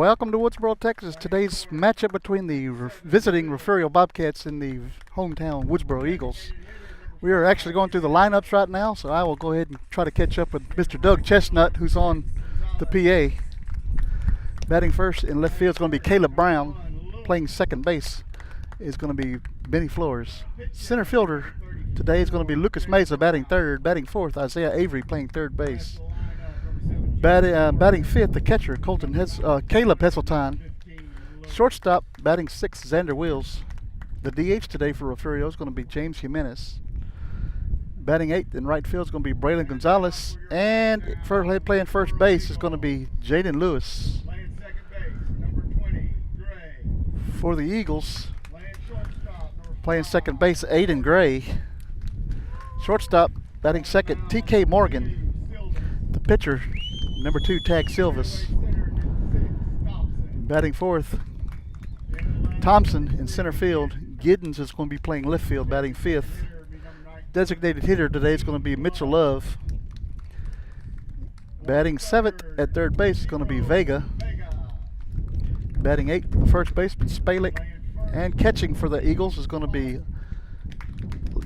Welcome to Woodsboro, Texas. Today's matchup between the visiting Refugio Bobcats and the hometown Woodsboro Eagles. We are actually going through the lineups right now, so I will go ahead and try to catch up with Mr. Doug Chestnut, who's on the PA. Batting first in left field is going to be Caleb Brown. Playing second base is going to be Benny Flores. Center fielder today is going to be Lucas Meza batting third. Batting fourth, Isaiah Avery playing third base. Batting fifth, the catcher, Caleb Heseltine. Shortstop, batting sixth, Xander Wills. The DH today for Refugio is going to be James Jimenez. Batting eighth in right field is going to be Braylon Gonzalez. And playing first base is going to be Jaden Lewis. For the Eagles, playing second base, Aiden Gray. Shortstop, batting second, TK Morgan. The pitcher, number 2, Tag Silvas. Batting fourth, Thompson in center field. Giddens is going to be playing left field, batting fifth. Designated hitter today is going to be Mitchell Love. Batting seventh at third base is going to be Vega. Batting eighth, the first baseman, Spalick. And catching for the Eagles is going to be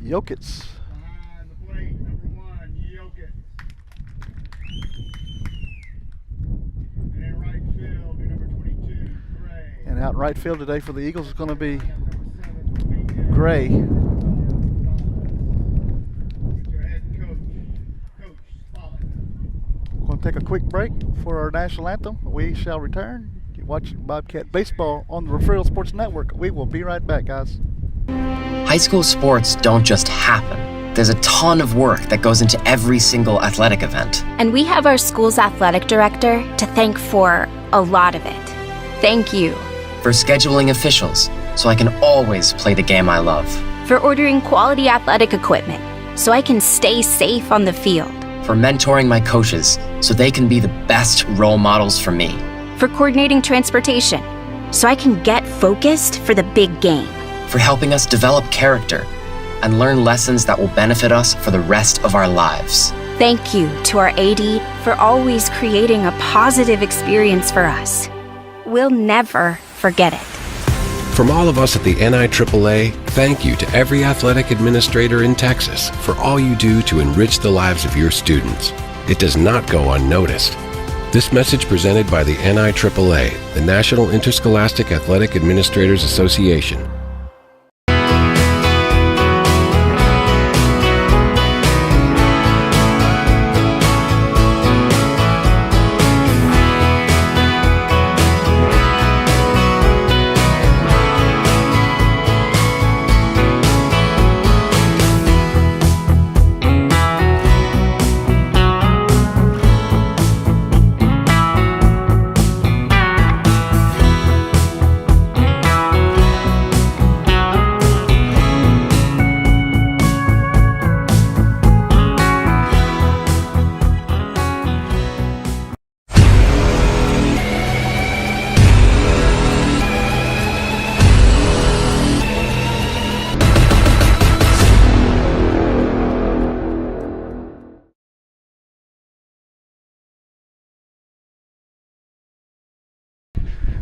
Jokic. And out in right field today for the Eagles is going to be Gray. We're going to take a quick break for our national anthem. We shall return. You watch Bobcat Baseball on the Refugio Sports Network. We will be right back, guys. High school sports don't just happen. There's a ton of work that goes into every single athletic event. And we have our school's athletic director to thank for a lot of it. Thank you. For scheduling officials, so I can always play the game I love. For ordering quality athletic equipment, so I can stay safe on the field. For mentoring my coaches, so they can be the best role models for me. For coordinating transportation, so I can get focused for the big game. For helping us develop character and learn lessons that will benefit us for the rest of our lives. Thank you to our AD for always creating a positive experience for us. We'll never forget it. From all of us at the NIAAA, thank you to every athletic administrator in Texas for all you do to enrich the lives of your students. It does not go unnoticed. This message presented by the NIAAA, the National Interscholastic Athletic Administrators Association.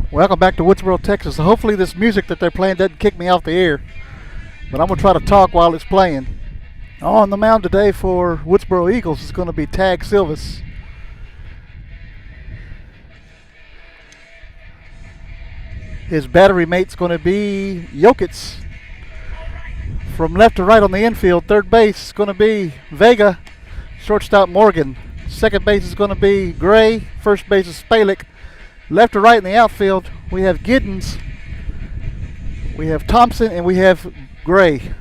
Welcome back to Woodsboro, Texas. Hopefully this music that they're playing doesn't kick me off the air, but I'm going to try to talk while it's playing. On the mound today for Woodsboro Eagles is going to be Tag Silvas. His battery mate's going to be Jokic. From left to right on the infield, third base is going to be Vega. Shortstop Morgan. Second base is going to be Gray. First base is Spalick. Left to right in the outfield, we have Giddens, we have Thompson, and we have Gray.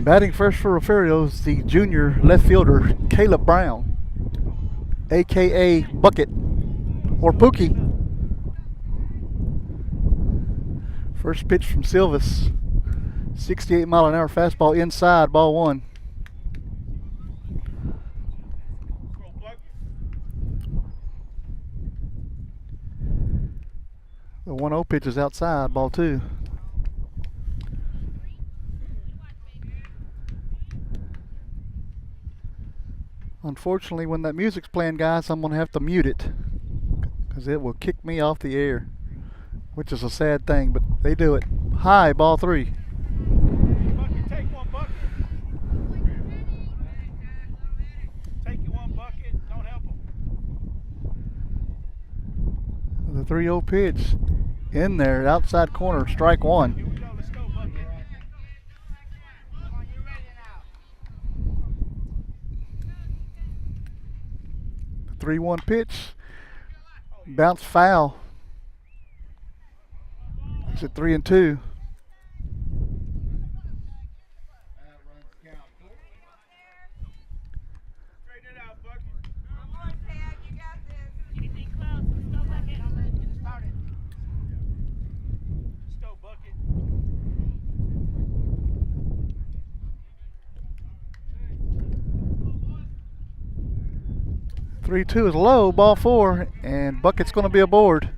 Batting first for Refugio is the junior left fielder, Caleb Brown, a.k.a. Bucket, or Pookie. First pitch from Silvis. 68-mile-an-hour fastball inside, ball one. The 1-0 pitch is outside, ball two. Unfortunately, when that music's playing, guys, I'm going to have to mute it because it will kick me off the air, which is a sad thing, but they do it. High, ball three. Bucket, take one bucket. Take you one bucket, don't help them. The 3-0 pitch in there, outside corner, strike one. Here we go, let's go, bucket. Come on, you're ready now. The 3-1 pitch, bounce foul. It's at 3-2. Straighten it out, bucket. Come on, Tag, you got this. Anything close, let's go, bucket. I'm ready to get it started. Let's go, bucket. 3-2 is low, ball four, and Bucket's going to be aboard.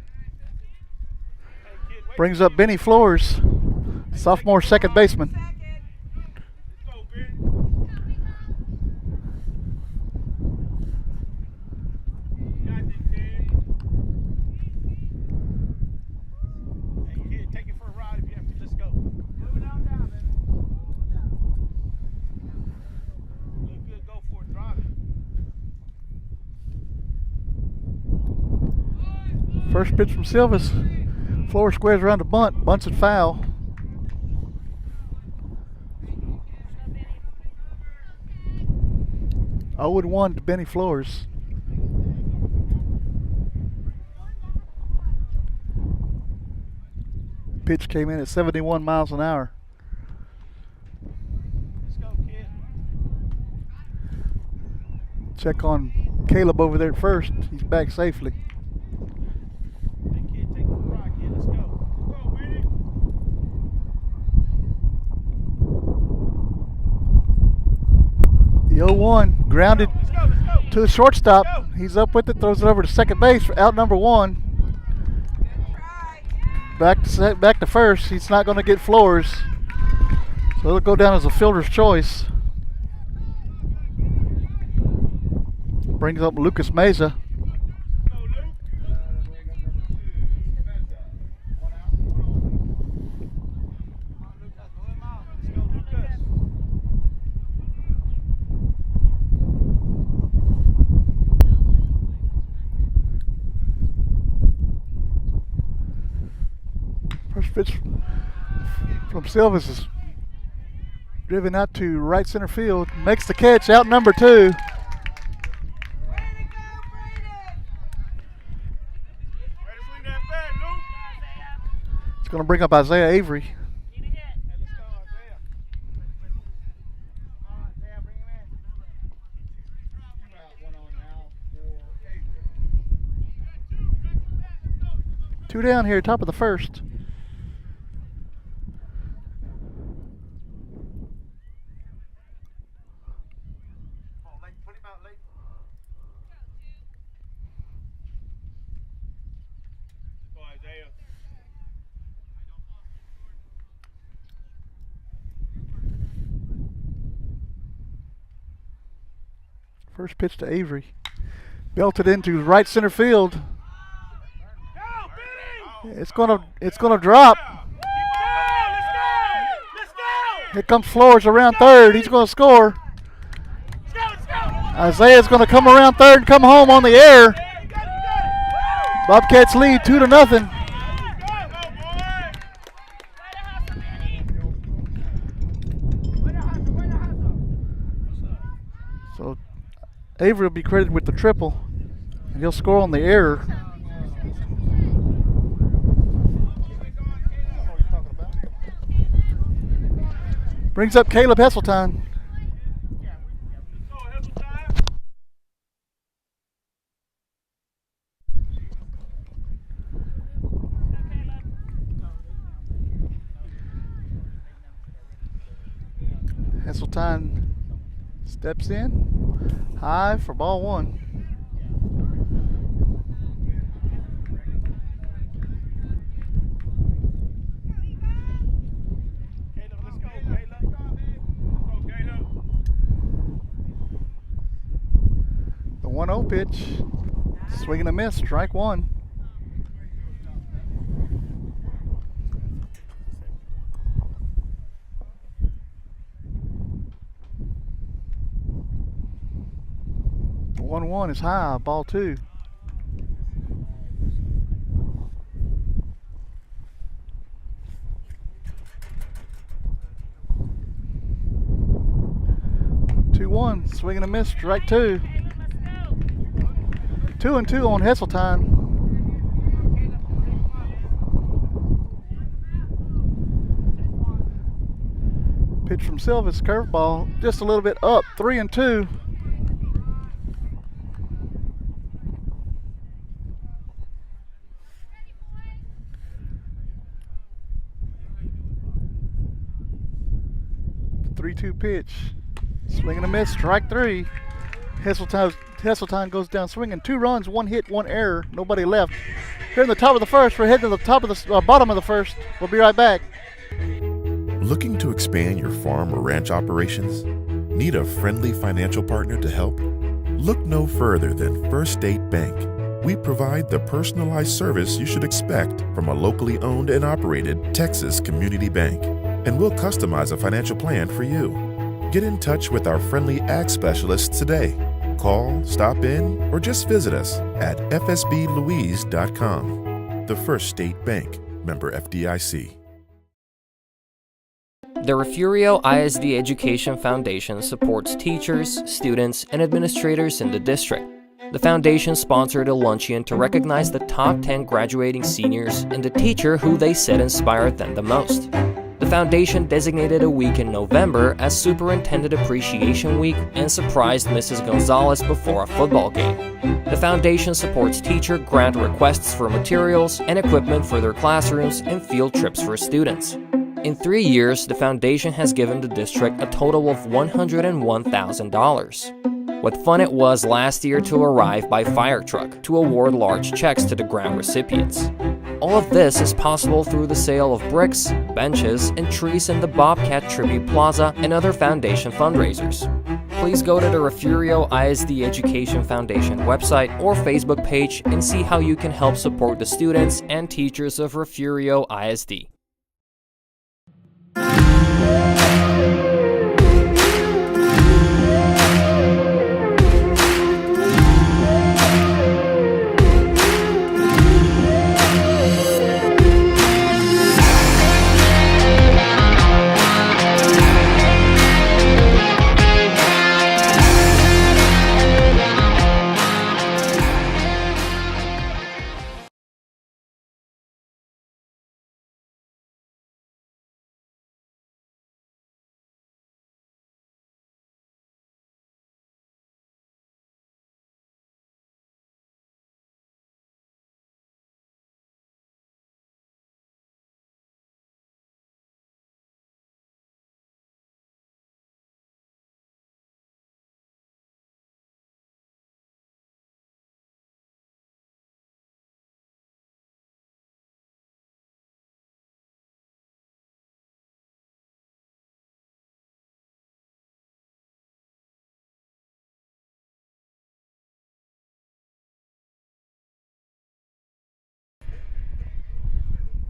Brings up Benny Flores, sophomore second baseman. Let's go, Benny. Got this, kid. Hey, kid, take it for a ride if you have to. Let's go. Move it on down, baby. Move it down. Look good, go for it, drive it. First pitch from Silvis. Flores squares around the bunt, bunts it foul. Oh, 0-1 to Benny Flores. Pitch came in at 71 miles an hour. Let's go, kid. Check on Caleb over there at first. He's back safely. Hey, kid, take it for a ride, kid. Let's go. Let's go, Benny. The 0-1 grounded Let's go, let's go. to the shortstop. He's up with it, throws it over to second base for out number one. Back to first. He's not going to get Flores, so it'll go down as a fielder's choice. Brings up Lucas Meza. First pitch from Silvis is driven out to right center field. Makes the catch, out number two. It's going to bring up Isaiah Avery. Two down here, top of the first. First pitch to Avery. Belted into right center field. It's gonna drop. Here comes Flores around third. He's gonna score. Isaiah's gonna come around third and come home on the air. Bobcats lead 2-0. So Avery will be credited with the triple, and he'll score on the error. Brings up Caleb Hesseltine. Hesseltine steps in. High for ball one. The 1-0 pitch. Swing and a miss. Strike one. The 1-1 is high. Ball two. Swing and a miss, strike two. 2-2 on Hesseltine. Pitch from Silva's curveball, just a little bit up, 3-2. The 3-2 pitch. Swing and a miss, strike three. Hesseltine goes down swinging. 2 runs, 1 hit, 1 error, nobody left. Here in the top of the first, we're heading to the top of the bottom of the first. We'll be right back. Looking to expand your farm or ranch operations? Need a friendly financial partner to help? Look no further than First State Bank. We provide the personalized service you should expect from a locally owned and operated Texas community bank, and we'll customize a financial plan for you. Get in touch with our friendly ag specialists today. Call, stop in, or just visit us at fsblouise.com. The First State Bank, member FDIC. The Refugio ISD Education Foundation supports teachers, students, and administrators in the district. The foundation sponsored a luncheon to recognize the top 10 graduating seniors and the teacher who they said inspired them the most. The foundation designated a week in November as Superintendent Appreciation Week and surprised Mrs. Gonzalez before a football game. The foundation supports teacher grant requests for materials and equipment for their classrooms and field trips for students. In 3 years, the foundation has given the district a total of $101,000. What fun it was last year to arrive by fire truck to award large checks to the grant recipients. All of this is possible through the sale of bricks, benches, and trees in the Bobcat Tribute Plaza and other foundation fundraisers. Please go to the Refugio ISD Education Foundation website or Facebook page and see how you can help support the students and teachers of Refugio ISD.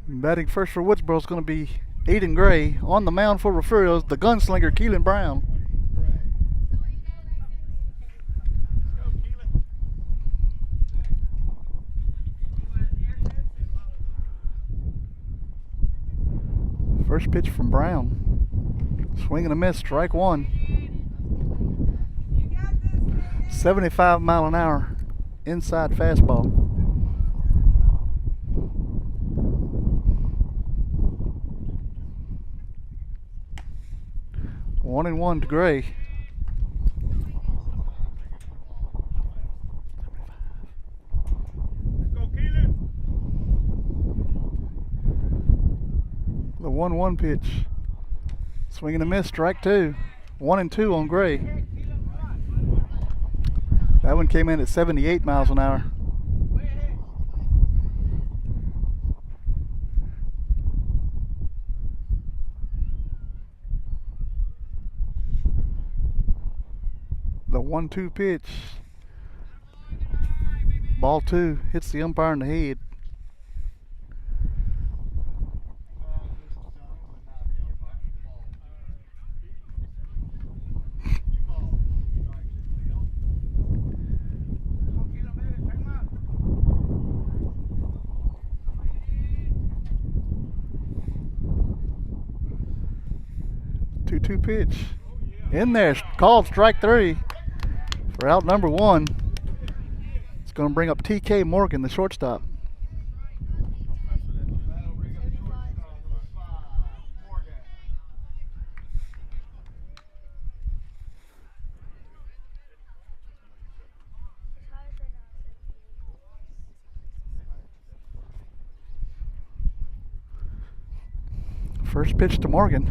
Batting first for Woodsboro is going to be Aiden Gray. On the mound for Refugio is the gunslinger Keelan Brown. First pitch from Brown. Swing and a miss, strike one. 75 mile an hour inside fastball. 1-1 to Gray. Let's go, Keelan. The 1-1 pitch. Swing and a miss, strike 2. 1-2 on Gray. That one came in at 78 miles an hour. The 1-2 pitch. Ball 2 hits the umpire in the head. Two pitch. In there, called strike 3 for out number 1. It's going to bring up TK Morgan, the shortstop. First pitch to Morgan.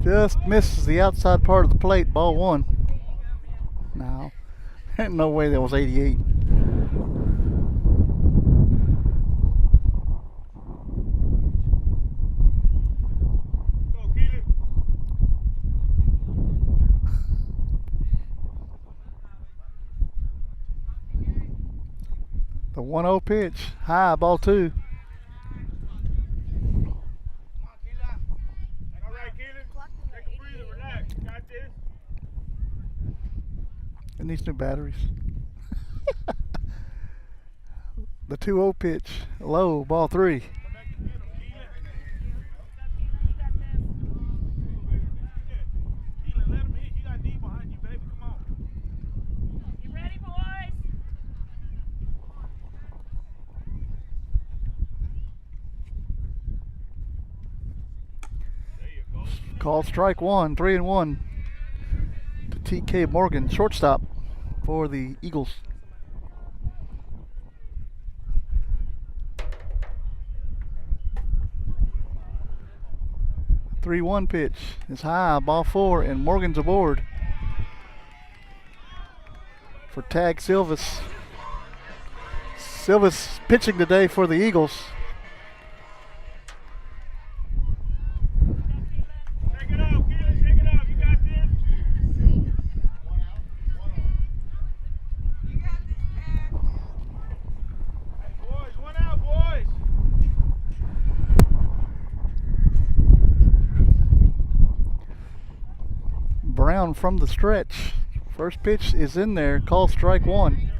Just misses the outside part of the plate, ball 1. No, ain't no way that was 88. Go, Keelan. The 1-0 pitch, high, ball 2. All right, Keelan. Take a breather, relax. You got this. It needs new batteries. The 2-0 pitch, low, ball 3. Come back to get him, Keelan, let him hit. You got D behind you, baby. Come on. You ready, boys? There you go. Called strike 1, 3-1 to TK Morgan, shortstop for the Eagles. The 3-1 pitch is high, ball 4, and Morgan's aboard for Tag Silvas. Silvas pitching today for the Eagles. Shake it off, Keelan. Shake it off. You got this. Boys, 1 out, boys. Brown from the stretch. First pitch is in there, called strike 1.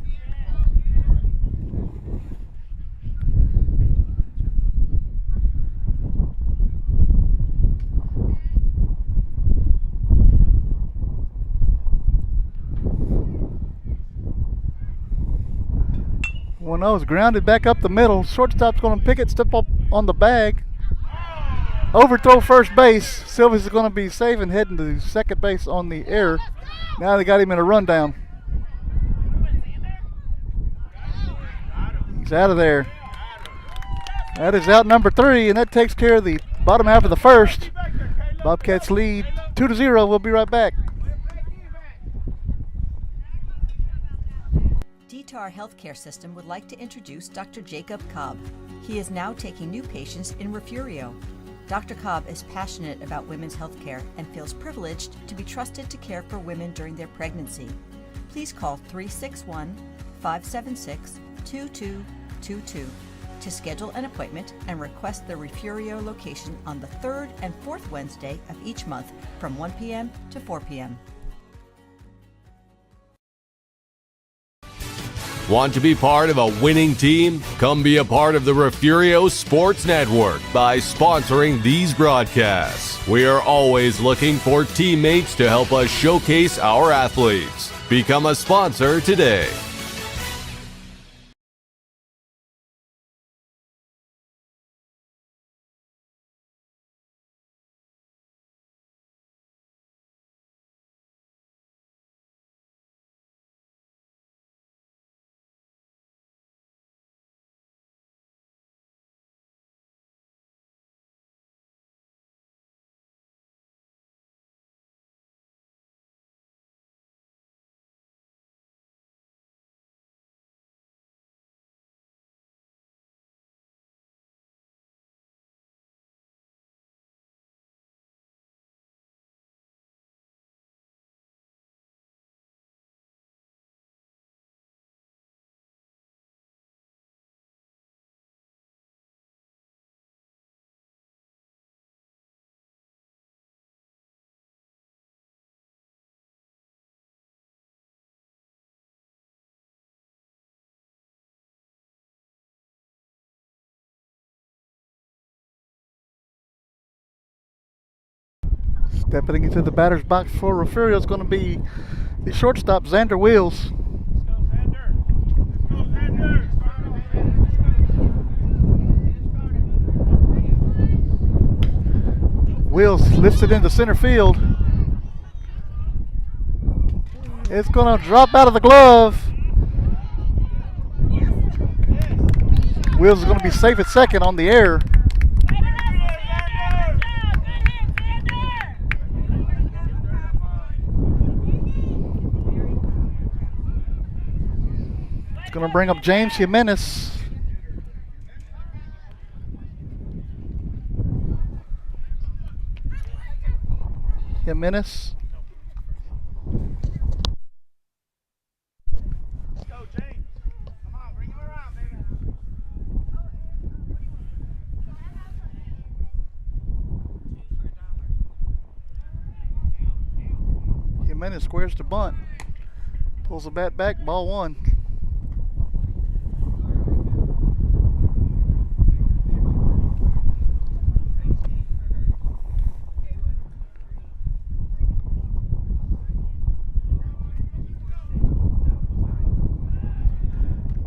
One is grounded back up the middle. Shortstop's going to pick it, step up on the bag. Overthrow first base. Silvas is going to be safe and heading to second base on the air. Now they got him in a rundown. He's out of there. That is out number 3, and that takes care of the bottom half of the first. Bobcats lead 2-0. We'll be right back. DTAR Healthcare System would like to introduce Dr. Jacob Cobb. He is now taking new patients in Refugio. Dr. Cobb is passionate about women's healthcare and feels privileged to be trusted to care for women during their pregnancy. Please call 361-576-2222 to schedule an appointment and request the Refugio location on the 3rd and 4th Wednesday of each month from 1 p.m. to 4 p.m. Want to be part of a winning team? Come be a part of the Refugio Sports Network by sponsoring these broadcasts. We are always looking for teammates to help us showcase our athletes. Become a sponsor today. Stepping into the batter's box for Refugio is going to be the shortstop, Xander Wills. Wills lifts it into center field. It's going to drop out of the glove. Wills is going to be safe at second on the air. It's going to bring up James Jimenez. Jimenez. Let's go, James. Come on, bring him around, baby. Jimenez squares the bunt. Pulls the bat back, ball one.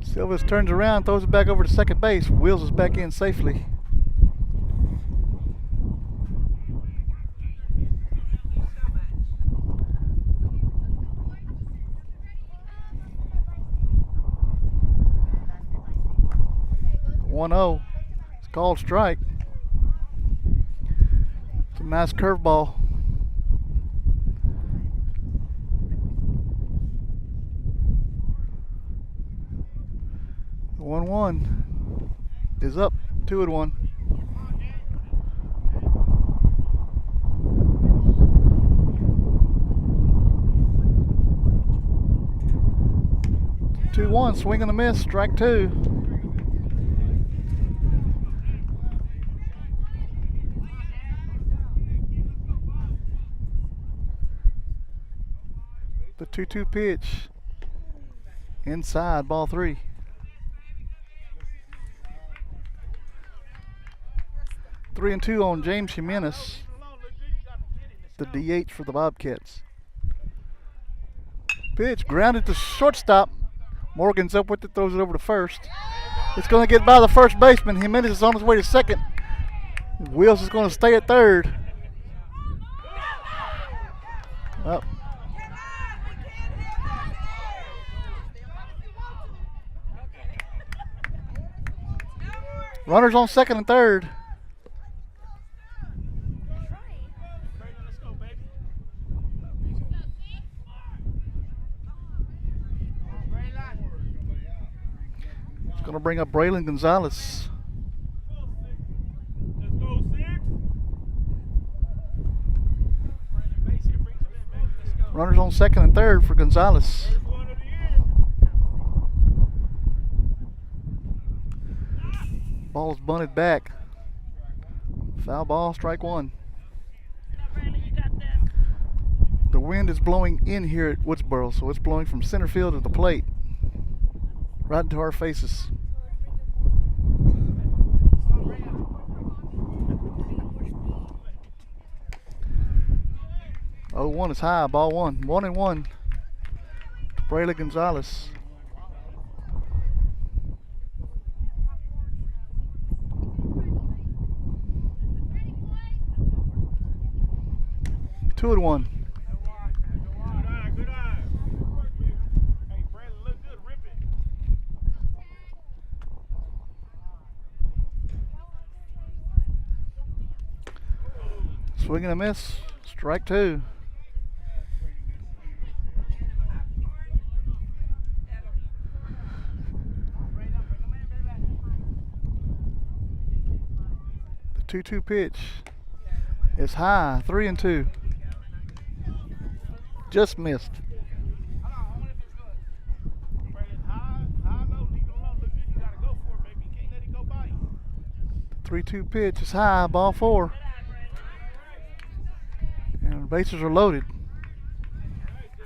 Silvas turns around, throws it back over to second base. Wills is back in safely. "1-0. It's called strike. It's a nice curveball. The 1-1 is up 2-1. Two-one, swing and a miss, strike two. The 2-2 pitch. Inside, ball three. Three and two on James Jimenez, the DH for the Bobcats. Pitch grounded to shortstop. Morgan's up with it, throws it over to first. It's going to get by the first baseman. Jimenez is on his way to second. Wills is going to stay at third. Up. Runners on second and third. It's going to bring up Braylon Gonzalez. Runners on second and third for Gonzalez. Ball's bunted back. Foul ball, strike one. The wind is blowing in here at Woodsboro, so it's blowing from center field to the plate. Right into our faces. Oh, 1 is high, ball one. 1-1. Braylon Gonzalez. Two and one. Swing and a miss. Strike two. The 2-2 pitch is high. 3-2. Just missed. 3-2 pitch is high. Ball four. And bases are loaded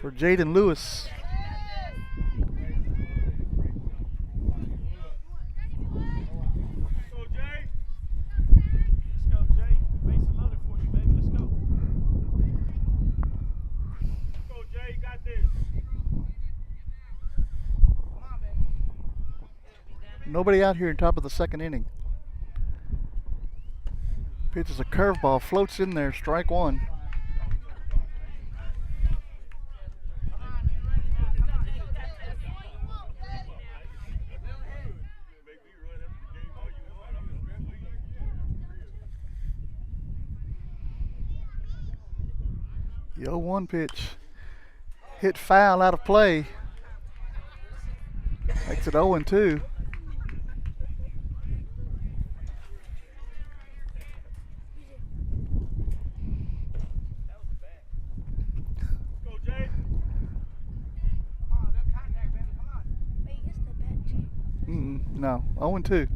for Jaden Lewis. Nobody out here in top of the second inning. Pitches a curveball, floats in there, strike one. The 0-1 pitch. Hit foul out of play. Makes it 0-2. No, 0-2.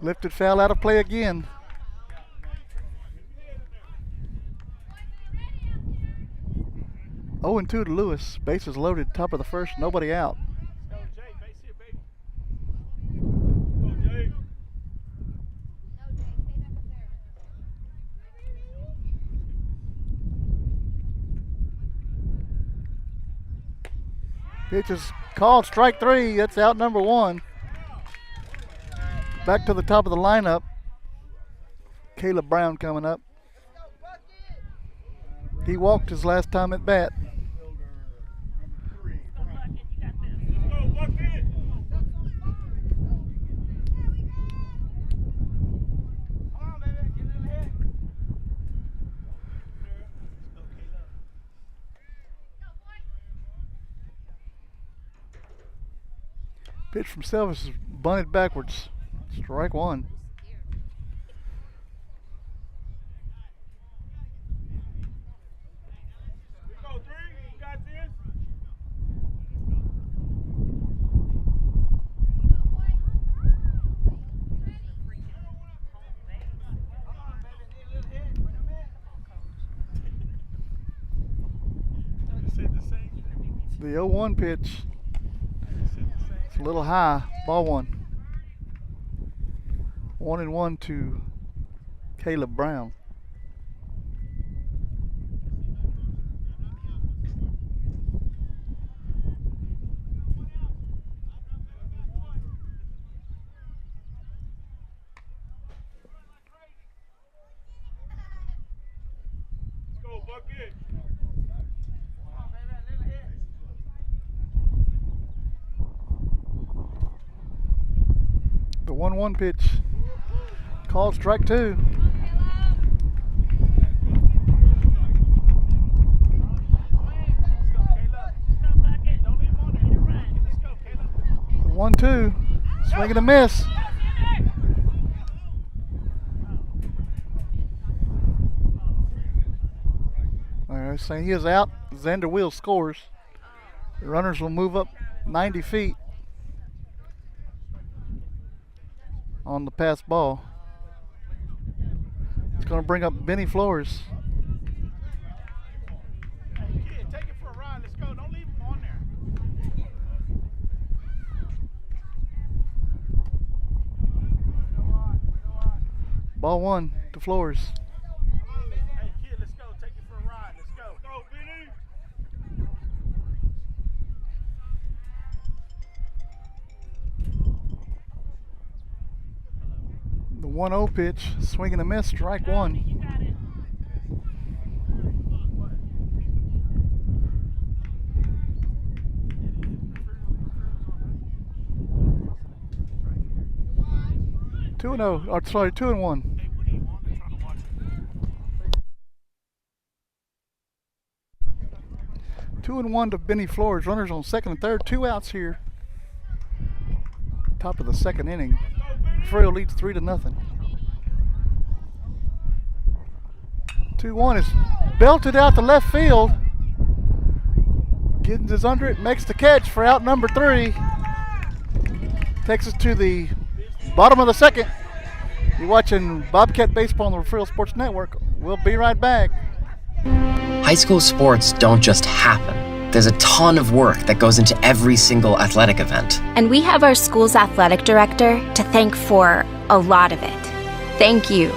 Lifted foul out of play again. Oh, and 2 to Lewis. Bases loaded, top of the first, nobody out. Pitch is called, strike 3. That's out number 1. Back to the top of the lineup. Caleb Brown coming up. He walked his last time at bat. Pitch from Selvis is bunted backwards. Strike 1. The 0-1 pitch. It's a little high. Ball 1. 1-1 to Caleb Brown. Let's go, Bucket. The 1-1 pitch. Called strike 2. The 1-2. Swing and a miss. All right, saying he is out. Xander Wheel scores. The runners will move up 90 feet on the pass ball. It's going to bring up Benny Flores. Hey, kid, take it for a ride. Let's go. Don't leave him on there. Ball 1 to Flores. Hey, kid, let's go. Take it for a ride. Let's go. Go, Benny. The 1-0 pitch, swing and a miss, strike 1. Two and 0. Oh, sorry, 2-1. Two and 1 to Benny Flores. Runners on second and third. 2 outs here. Top of the second inning. Refugio leads 3-0. 2-1 is belted out to left field. Giddens is under it, makes the catch for out number 3. Takes us to the bottom of the second. You're watching Bobcat Baseball on the Refugio Sports Network. We'll be right back. High school sports don't just happen. There's a ton of work that goes into every single athletic event. And we have our school's athletic director to thank for a lot of it. Thank you.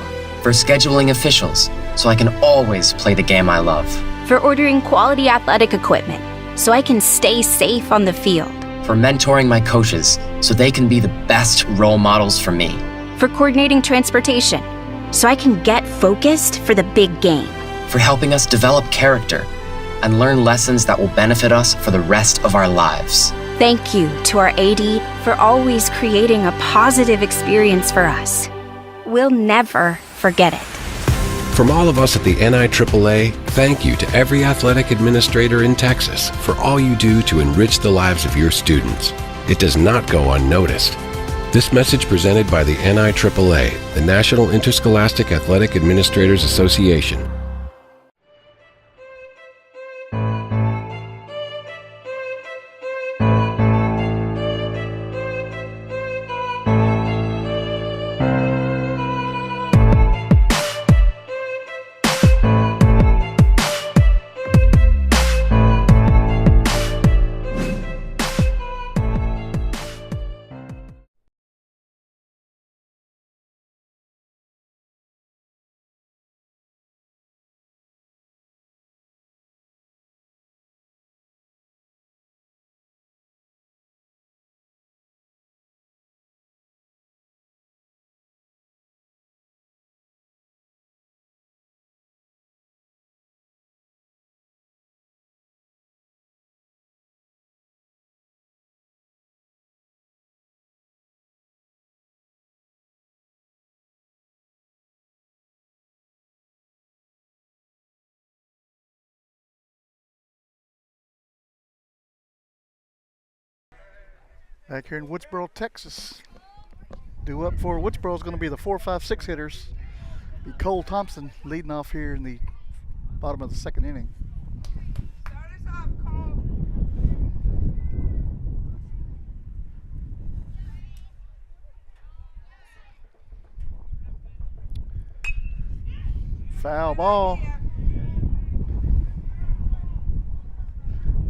For scheduling officials, so I can always play the game I love. For ordering quality athletic equipment, so I can stay safe on the field. for mentoring my coaches so they can be the best role models for me, For coordinating transportation, so I can get focused for the big game. for helping us develop character and learn lessons that will benefit us for the rest of our lives. Thank you to our AD for always creating a positive experience for us. We'll never forget it. From all of us at the NIAAA, thank you to every athletic administrator in Texas for all you do to enrich the lives of your students. It does not go unnoticed. This message presented by the NIAAA, the National Interscholastic Athletic Administrators Association. Back here in Woodsboro, Texas. Due up for Woodsboro is going to be the 4, 5, 6 hitters. Be Cole Thompson leading off here in the bottom of the second inning. Start us off, Cole. Foul ball.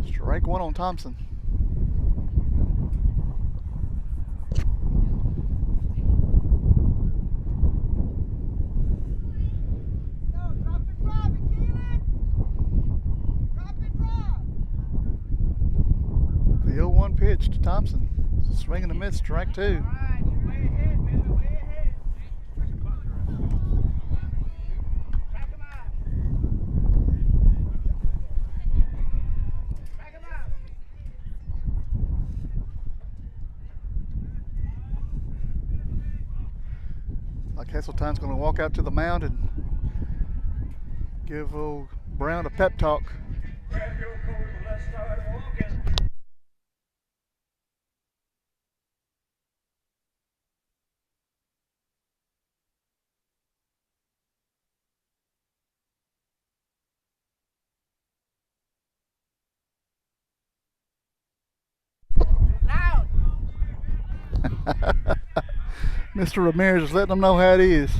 Strike one on Thompson. No, drop and drop it, Keelan. Drop and drop. The 0-1 pitch to Thompson. Swing and a miss, strike two. All right, you're way ahead, man. Way ahead. Back him out. Back him out. Like Heseltine's going to walk out to the mound and give old Brown a pep talk. Loud. Mr. Ramirez is letting them know how it is.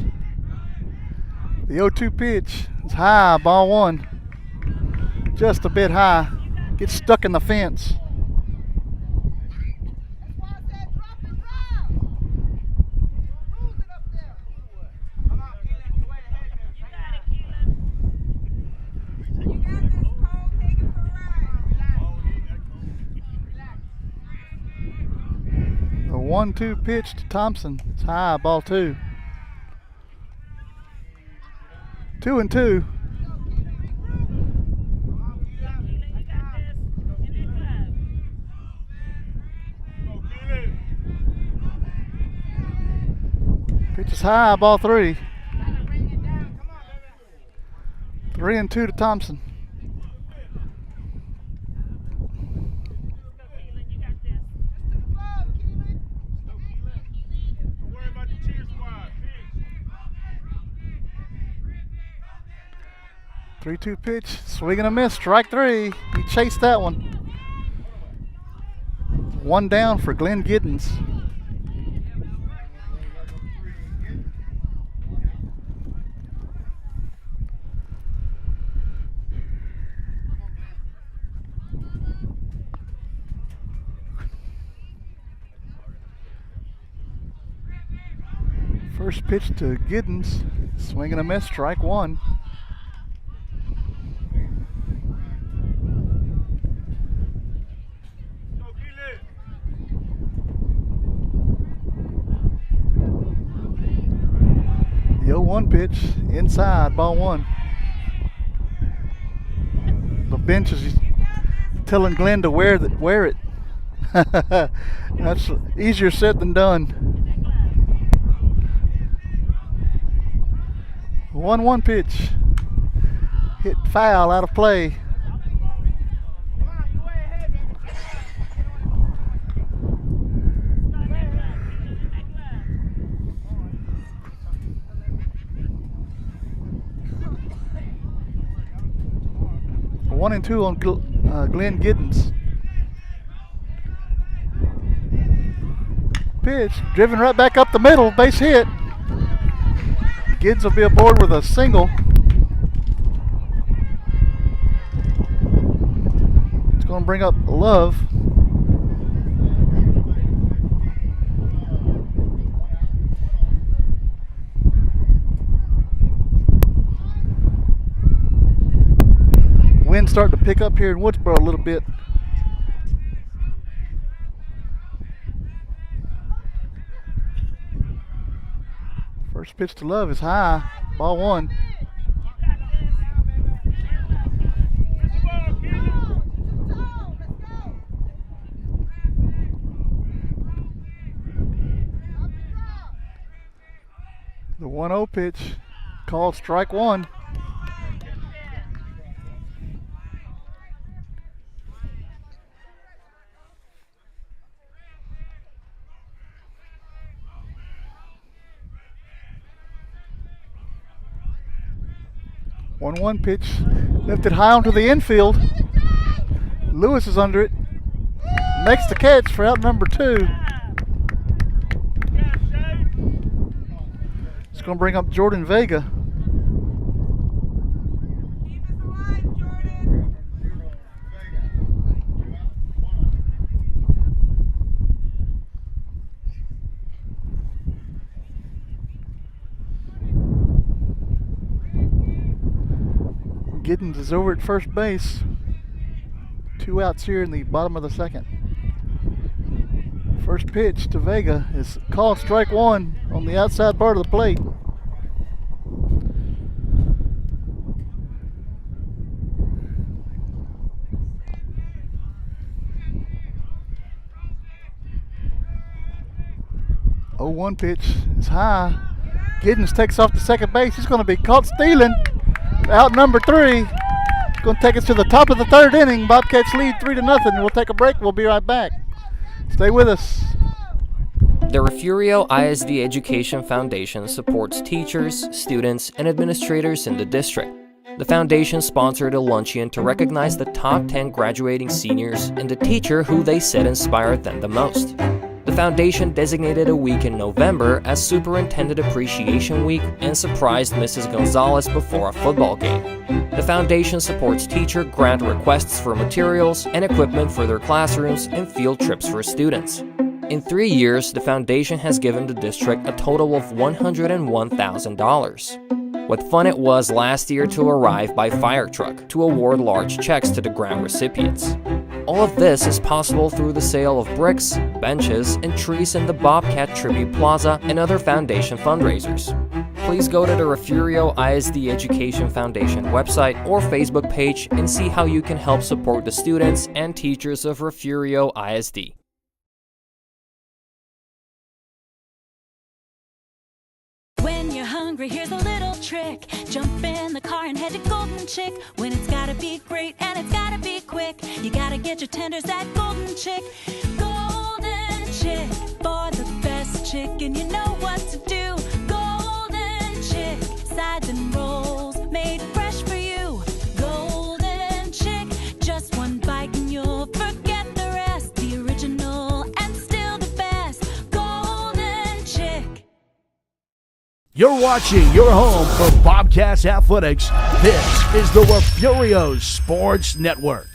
The 0-2 pitch is high, ball one. Just a bit high. Gets stuck in the fence. That's why I said drop and drop. Lose it up there. Come on, Keelan. You're way ahead, man. You got it, Keelan. You got this, Cole. Take it for a ride. Relax. The 1-2 pitch to Thompson. It's high, ball two. 2-2. Pitch is high, ball three. 3-2 to Thompson. Don't worry about the cheer squad. 3-2 pitch, swing and a miss, strike three. He chased that one. One down for Glenn Giddens. First pitch to Giddens, swing and a miss, strike one. Go, Keelan. 1 pitch inside, ball 1. The bench is telling Glenn to wear it. That's easier said than done. 1-1 pitch. Hit foul, out of play. One and two on Glenn Giddens. Pitch driven right back up the middle, base hit. Giddens will be aboard with a single. It's going to bring up Love. Wind's starting to pick up here in Woodsboro a little bit. First pitch to Love is high, ball 1. The 1-0 pitch called strike 1. One pitch lifted high onto the infield. Lewis is under it. Makes the catch for out number 2. It's going to bring up Jordan Vega. Giddens is over at first base. 2 outs here in the bottom of the 2nd. First pitch to Vega is called strike 1 on the outside part of the plate. Oh, 1 pitch is high. Giddens takes off to second base. He's going to be caught stealing. Out number 3. It's going to take us to the top of the 3rd inning. Bobcats lead 3-0. We'll take a break. We'll be right back. Stay with us. The Refugio ISD Education Foundation supports teachers, students, and administrators in the district. The foundation sponsored a luncheon to recognize the top 10 graduating seniors and the teacher who they said inspired them the most. The foundation designated a week in November as Superintendent Appreciation Week and surprised Mrs. Gonzalez before a football game. The foundation supports teacher grant requests for materials and equipment for their classrooms and field trips for students. In 3 years, the foundation has given the district a total of $101,000. What fun it was last year to arrive by fire truck to award large checks to the grant recipients. All of this is possible through the sale of bricks, benches, and trees in the Bobcat Tribute Plaza and other foundation fundraisers. Please go to the Refugio ISD Education Foundation website or Facebook page and see how you can help support the students and teachers of Refugio ISD. When you're hungry, here's a little trick. Jump in the car and head to Golden Chick. When it's gotta be great and it's gotta be quick, you gotta get your tenders at Golden Chick. Golden Chick, for the best chicken, you know what to do. Golden Chick, sides and rolls made fresh for you. Golden Chick, just one bite and you'll forget the rest. The original and still the best. Golden Chick. You're watching your home for Bobcats Athletics. This is the Refugio Sports Network.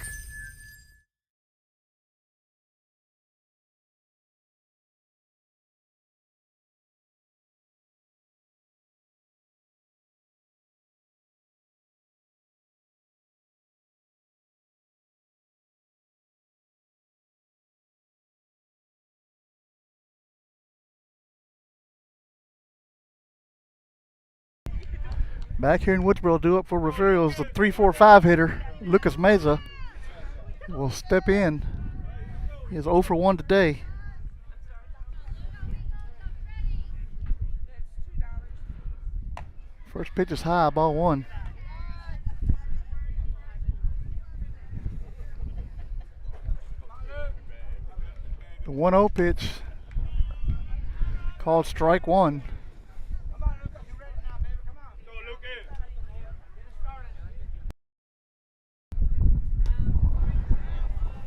Back here in Woodsboro, due up for Refugio is the 3-4-5 hitter, Lucas Meza. Will step in. He is 0 for 1 today. First pitch is high, ball 1. The 1-0 pitch called strike 1.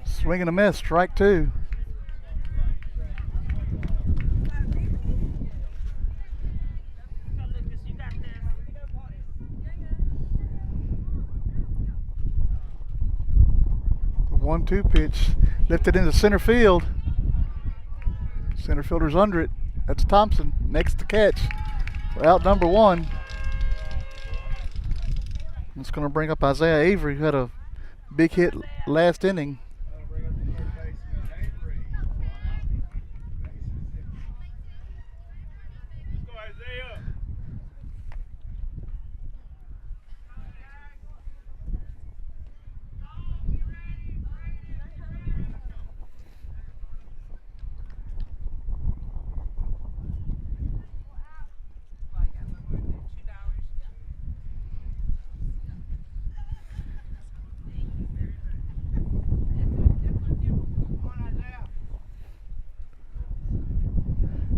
Swing and a miss, strike 2. The 1-2 pitch lifted into center field. Center fielder's under it. That's Thompson, next to catch for out number 1. It's going to bring up Isaiah Avery, who had a big hit last inning.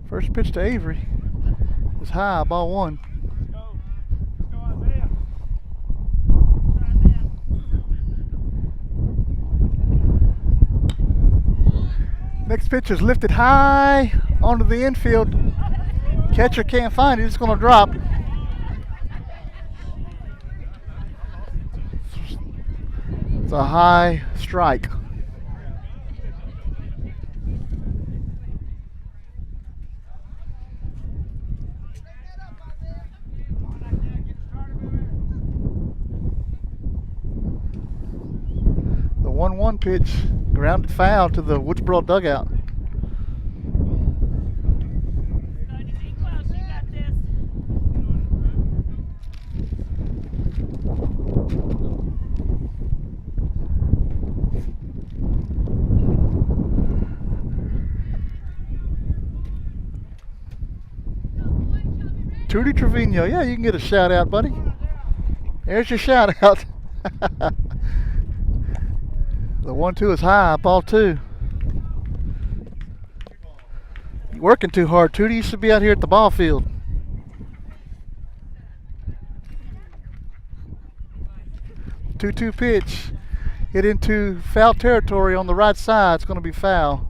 First pitch to Avery is high, ball 1. Next pitch is lifted high onto the infield. Catcher can't find it, it's going to drop. It's a high strike. The 1-1 pitch, grounded foul to the Woodsboro dugout. Trudy Trevino, yeah, you can get a shout out, buddy. There's your shout out. The 1-2 is high, ball 2. You're working too hard, Tootie. You should be out here at the ball field. The 2-2 pitch hit into foul territory on the right side. It's going to be foul.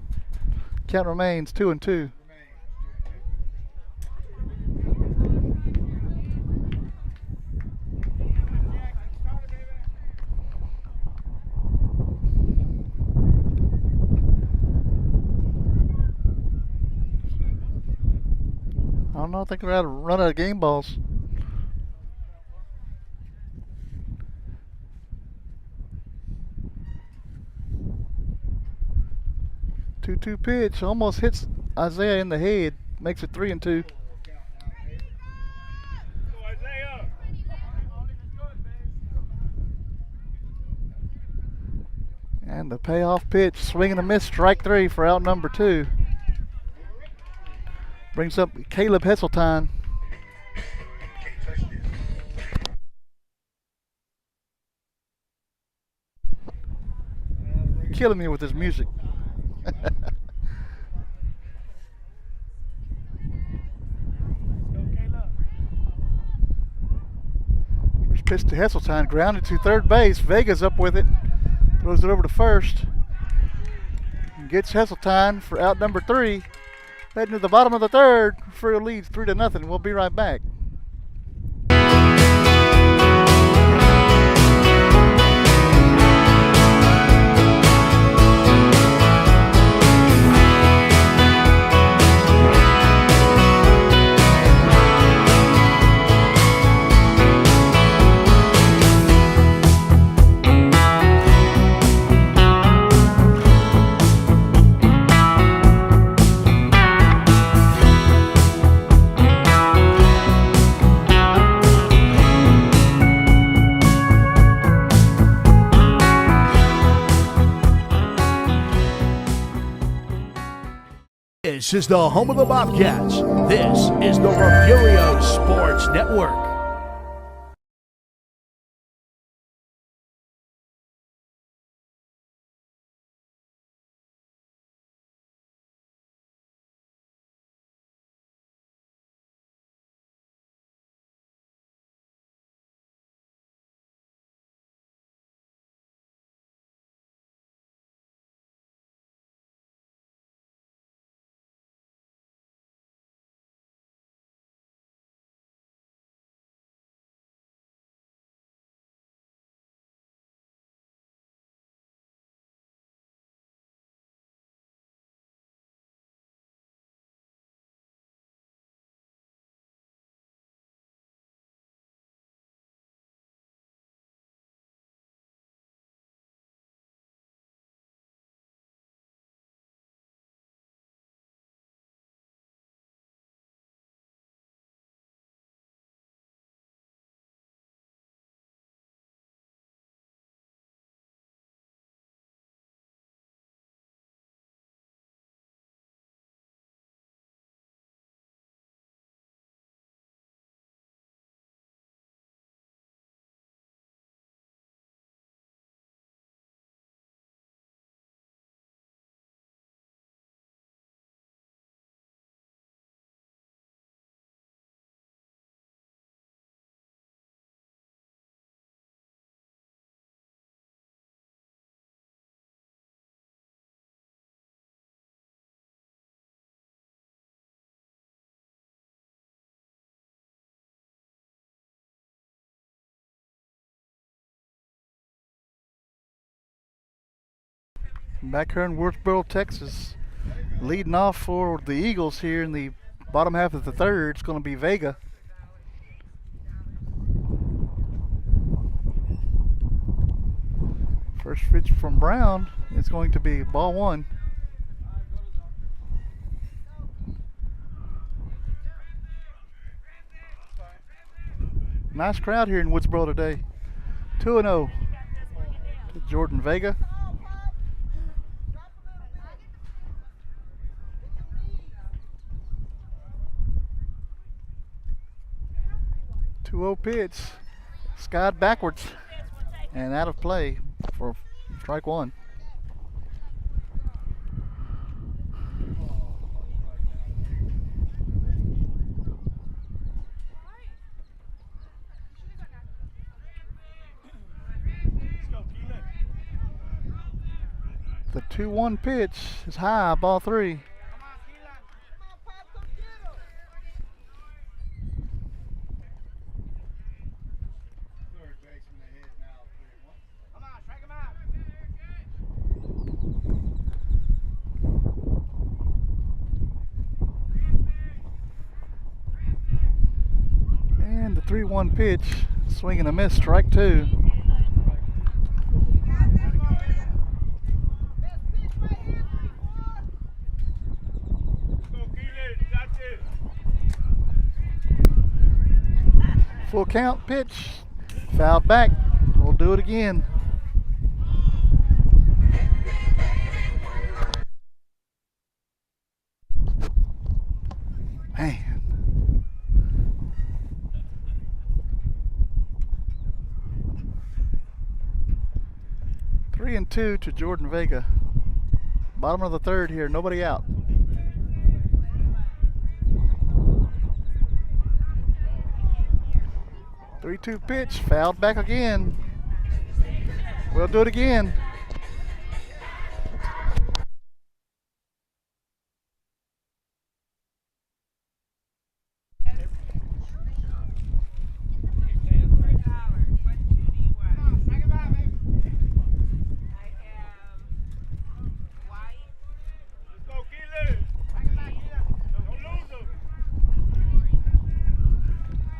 Count remains 2-2. I don't know, I think we're out of run out of game balls. Two pitch almost hits Isaiah in the head, makes it 3-2. And the payoff pitch, swing and a miss, strike 3 for out number 2. Brings up Caleb Hesseltine. Killing me with his music. First pitch to Hesseltine, grounded to third base. Vega's up with it. Throws it over to first. Gets Hesseltine for out number 3. Heading to the bottom of the third. Refugio leads 3-0. We'll be right back. This is the home of the Bobcats. This is the Refugio Sports Network. Back here in Woodsboro, Texas, leading off for the Eagles here in the bottom half of the third. It's going to be Vega. First pitch from Brown is going to be ball one. Nice crowd here in Woodsboro today. 2-0 to Jordan Vega. Pitch, skied backwards and out of play for strike one. The 2-1 pitch is high, ball three. And the 3-1 pitch, swing and a miss, strike two. Full count pitch, fouled back. We'll do it again. Man. 3-2 to Jordan Vega. Bottom of the third here, nobody out. 3-2 pitch, fouled back again. We'll do it again.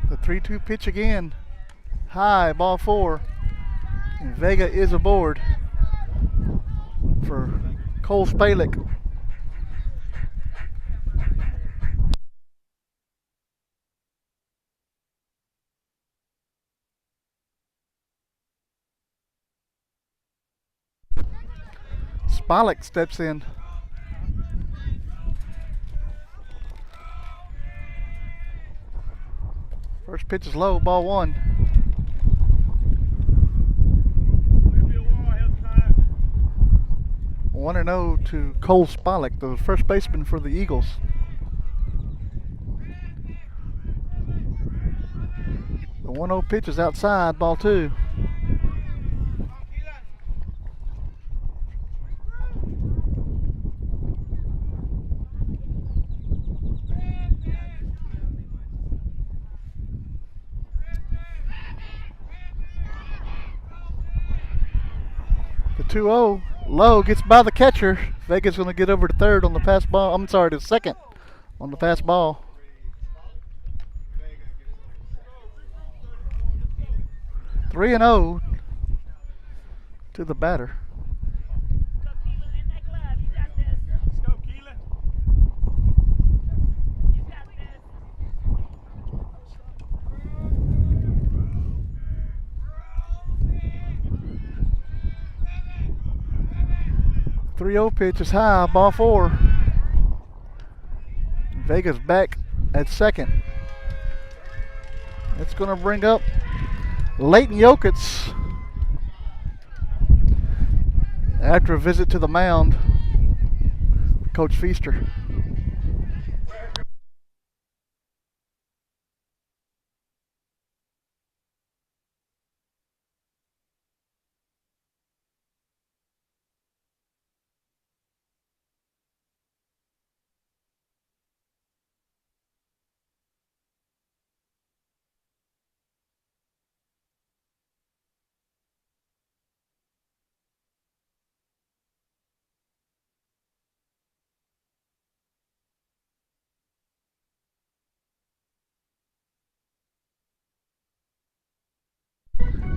The 3-2 pitch again. High, ball four. And Vega is aboard for Cole Spalick. Spalick steps in. First pitch is low, ball 1. One and 0 to Cole Spolek, the first baseman for the Eagles. The 1-0 pitch is outside, ball 2. The 2-0, low, gets by the catcher. Vega's going to get over to third on the pass ball. I'm sorry, to second on the pass ball. 3-0 to the batter. The 3-0 pitch is high, ball 4. Vega's back at second. It's going to bring up Leighton Yokitz after a visit to the mound. Coach Feaster.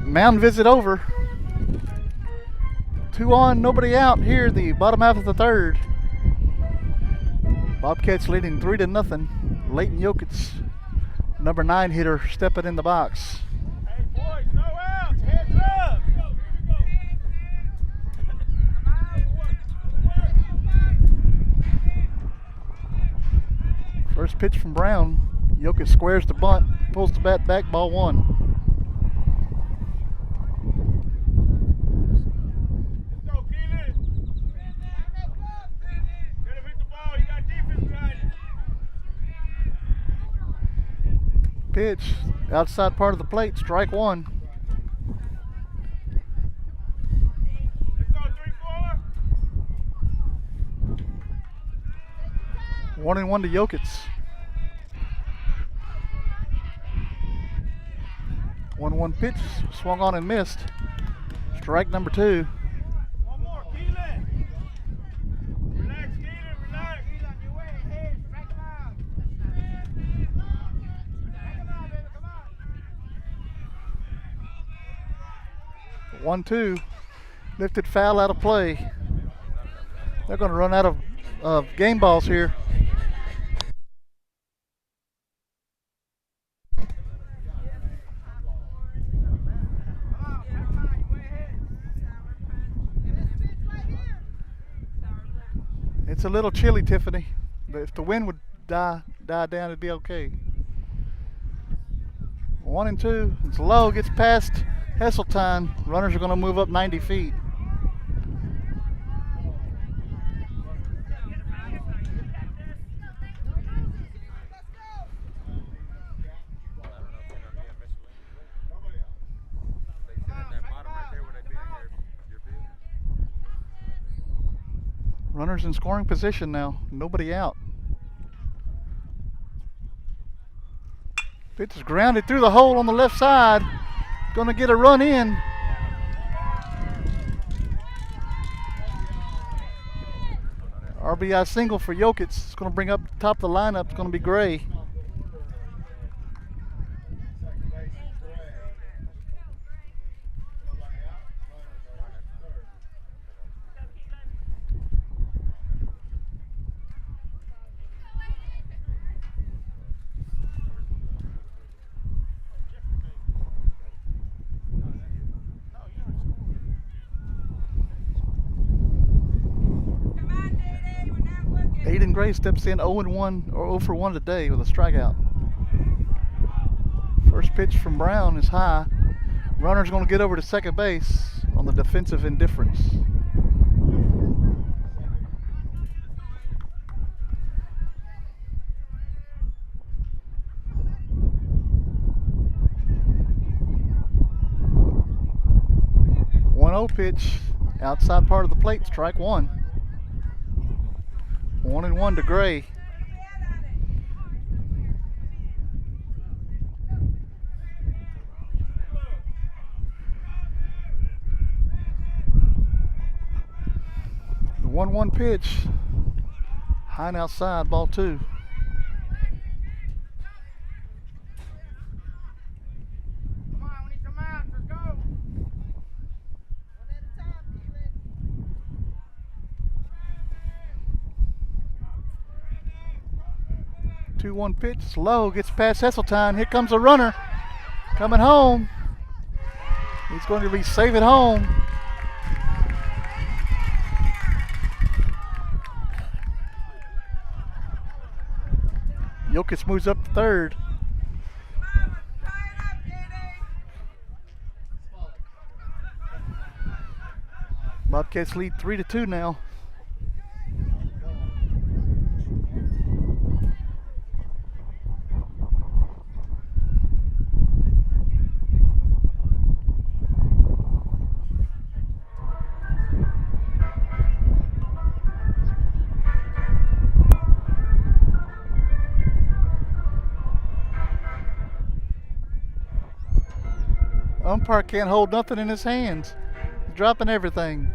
Mound visit over. 2 on, nobody out here, the bottom half of the 3rd. Bobcats leading 3-0. Leighton Yokitz, number 9 hitter, stepping in the box. Hey boys, no outs, heads up. First pitch from Brown. Yokitz squares the bunt, pulls the bat back, ball 1. Pitch outside part of the plate, strike 1. Let's go 3-4. 1-1 to Yokitz. 1-1 pitch, swung on and missed. Strike number 2. One more, Keelan. Relax, Keelan, relax. Keelan, your way ahead, strike him out. Strike him out, baby, come on. 1-2, lifted foul out of play. They're going to run out of game balls here. It's a little chilly, Tiffany, but if the wind would die down, it'd be okay. 1-2, it's low, gets past Heseltine. Runners are going to move up 90 feet. Runners in scoring position now, nobody out. Pitch is grounded through the hole on the left side. Going to get a run in. RBI single for Yokitz. It's going to bring up the top of the lineup. It's going to be Gray. Gray steps in 0-1 or 0 for 1 today with a strikeout. First pitch from Brown is high. Runner's going to get over to second base on the defensive indifference. Pitch outside part of the plate, strike one. 1-1 to Gray. The 1-1 pitch, high and outside, ball two. Two-one pitch, slow, gets past Hesseltine. Here comes a runner coming home. He's going to be safe at home. Jokic moves up to third. Bobcats lead 3-2 now. Umpire can't hold nothing in his hands. He's dropping everything.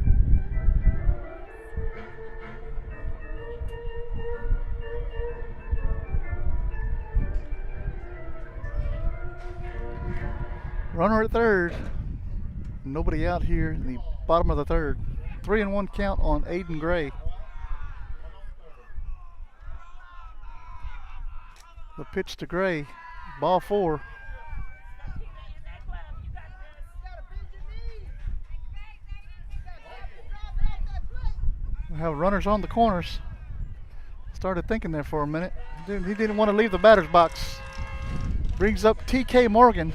Runner at third. Nobody out here in the bottom of the third. 3-1 count on Aiden Gray. The pitch to Gray. Ball four. We have runners on the corners. Started thinking there for a minute. He didn't want to leave the batter's box. Brings up TK Morgan.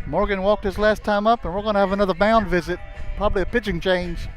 Morgan walked his last time up, and we're going to have another mound visit. Probably a pitching change.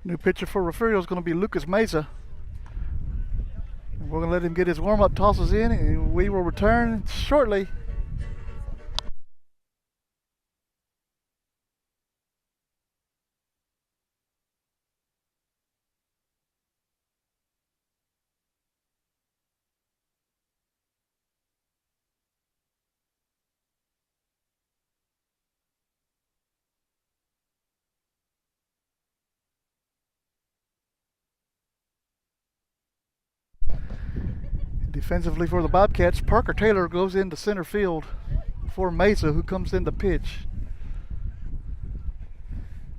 New pitcher for Refugio is going to be Lucas Meza. We're going to let him get his warm-up tosses in, and we will return shortly. Defensively for the Bobcats, Parker Taylor goes into center field for Mesa, who comes in to pitch.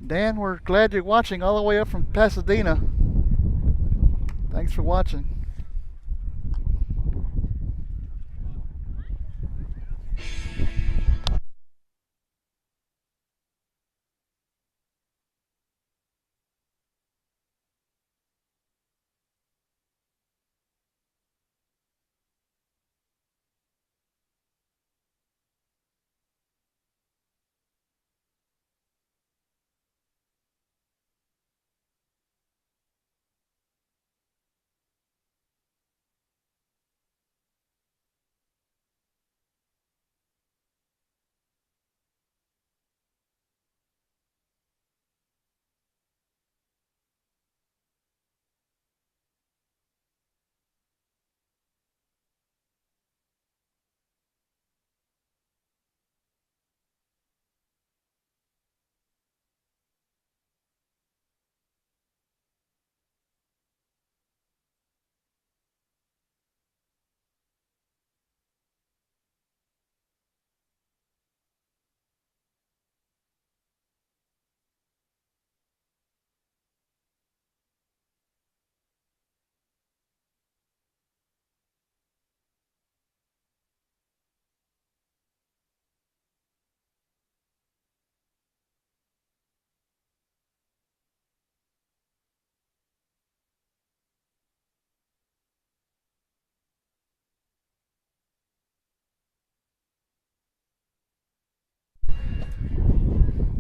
Dan, we're glad you're watching all the way up from Pasadena. Thanks for watching.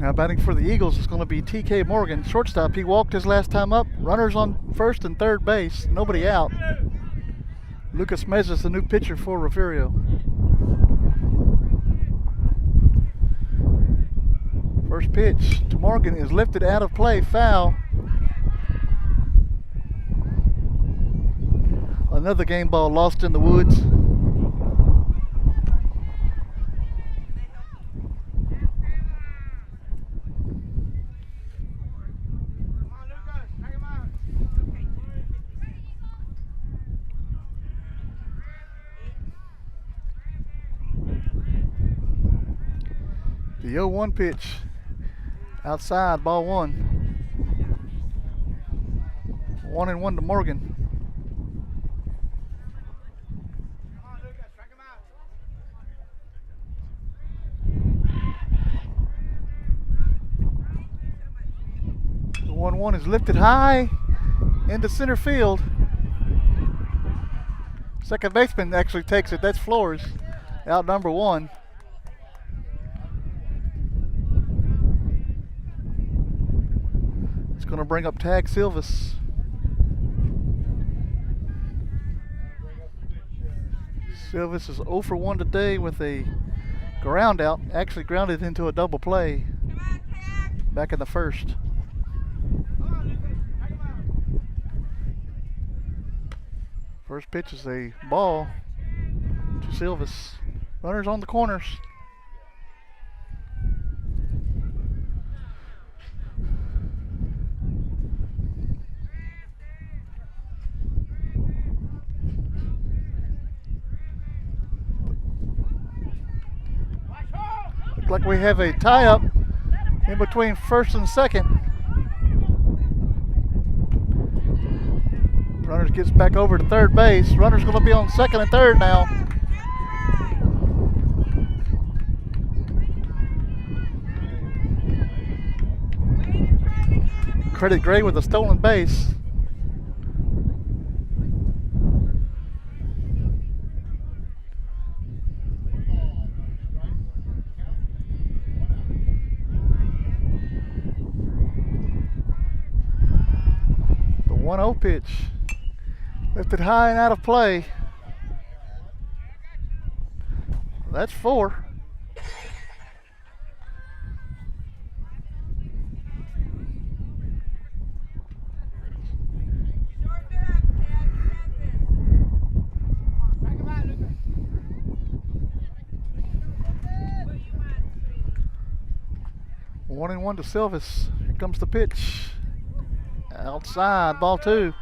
Now batting for the Eagles is going to be TK Morgan, shortstop. He walked his last time up. Runners on first and third base. Nobody out. Lucas Mezes, the new pitcher for Refugio. First pitch to Morgan is lifted out of play, foul. Another game ball lost in the woods. The 0-1 pitch. Outside, ball 1. 1-1 to Morgan. The 1-1 is lifted high into center field. Second baseman actually takes it. That's Flores, out number 1. Going to bring up Tag Silvas. Silvas is 0 for 1 today with a ground out. Actually grounded into a double play back in the first. First pitch is a ball to Silvas. Runners on the corners. Like we have a tie-up in between first and second. Runners gets back over to third base. Runners going to be on second and third now. Credit Gray with a stolen base. The 1-0 pitch. Lifted high and out of play. That's 4. One and one to Silvas. Here comes the pitch. Outside, ball 2.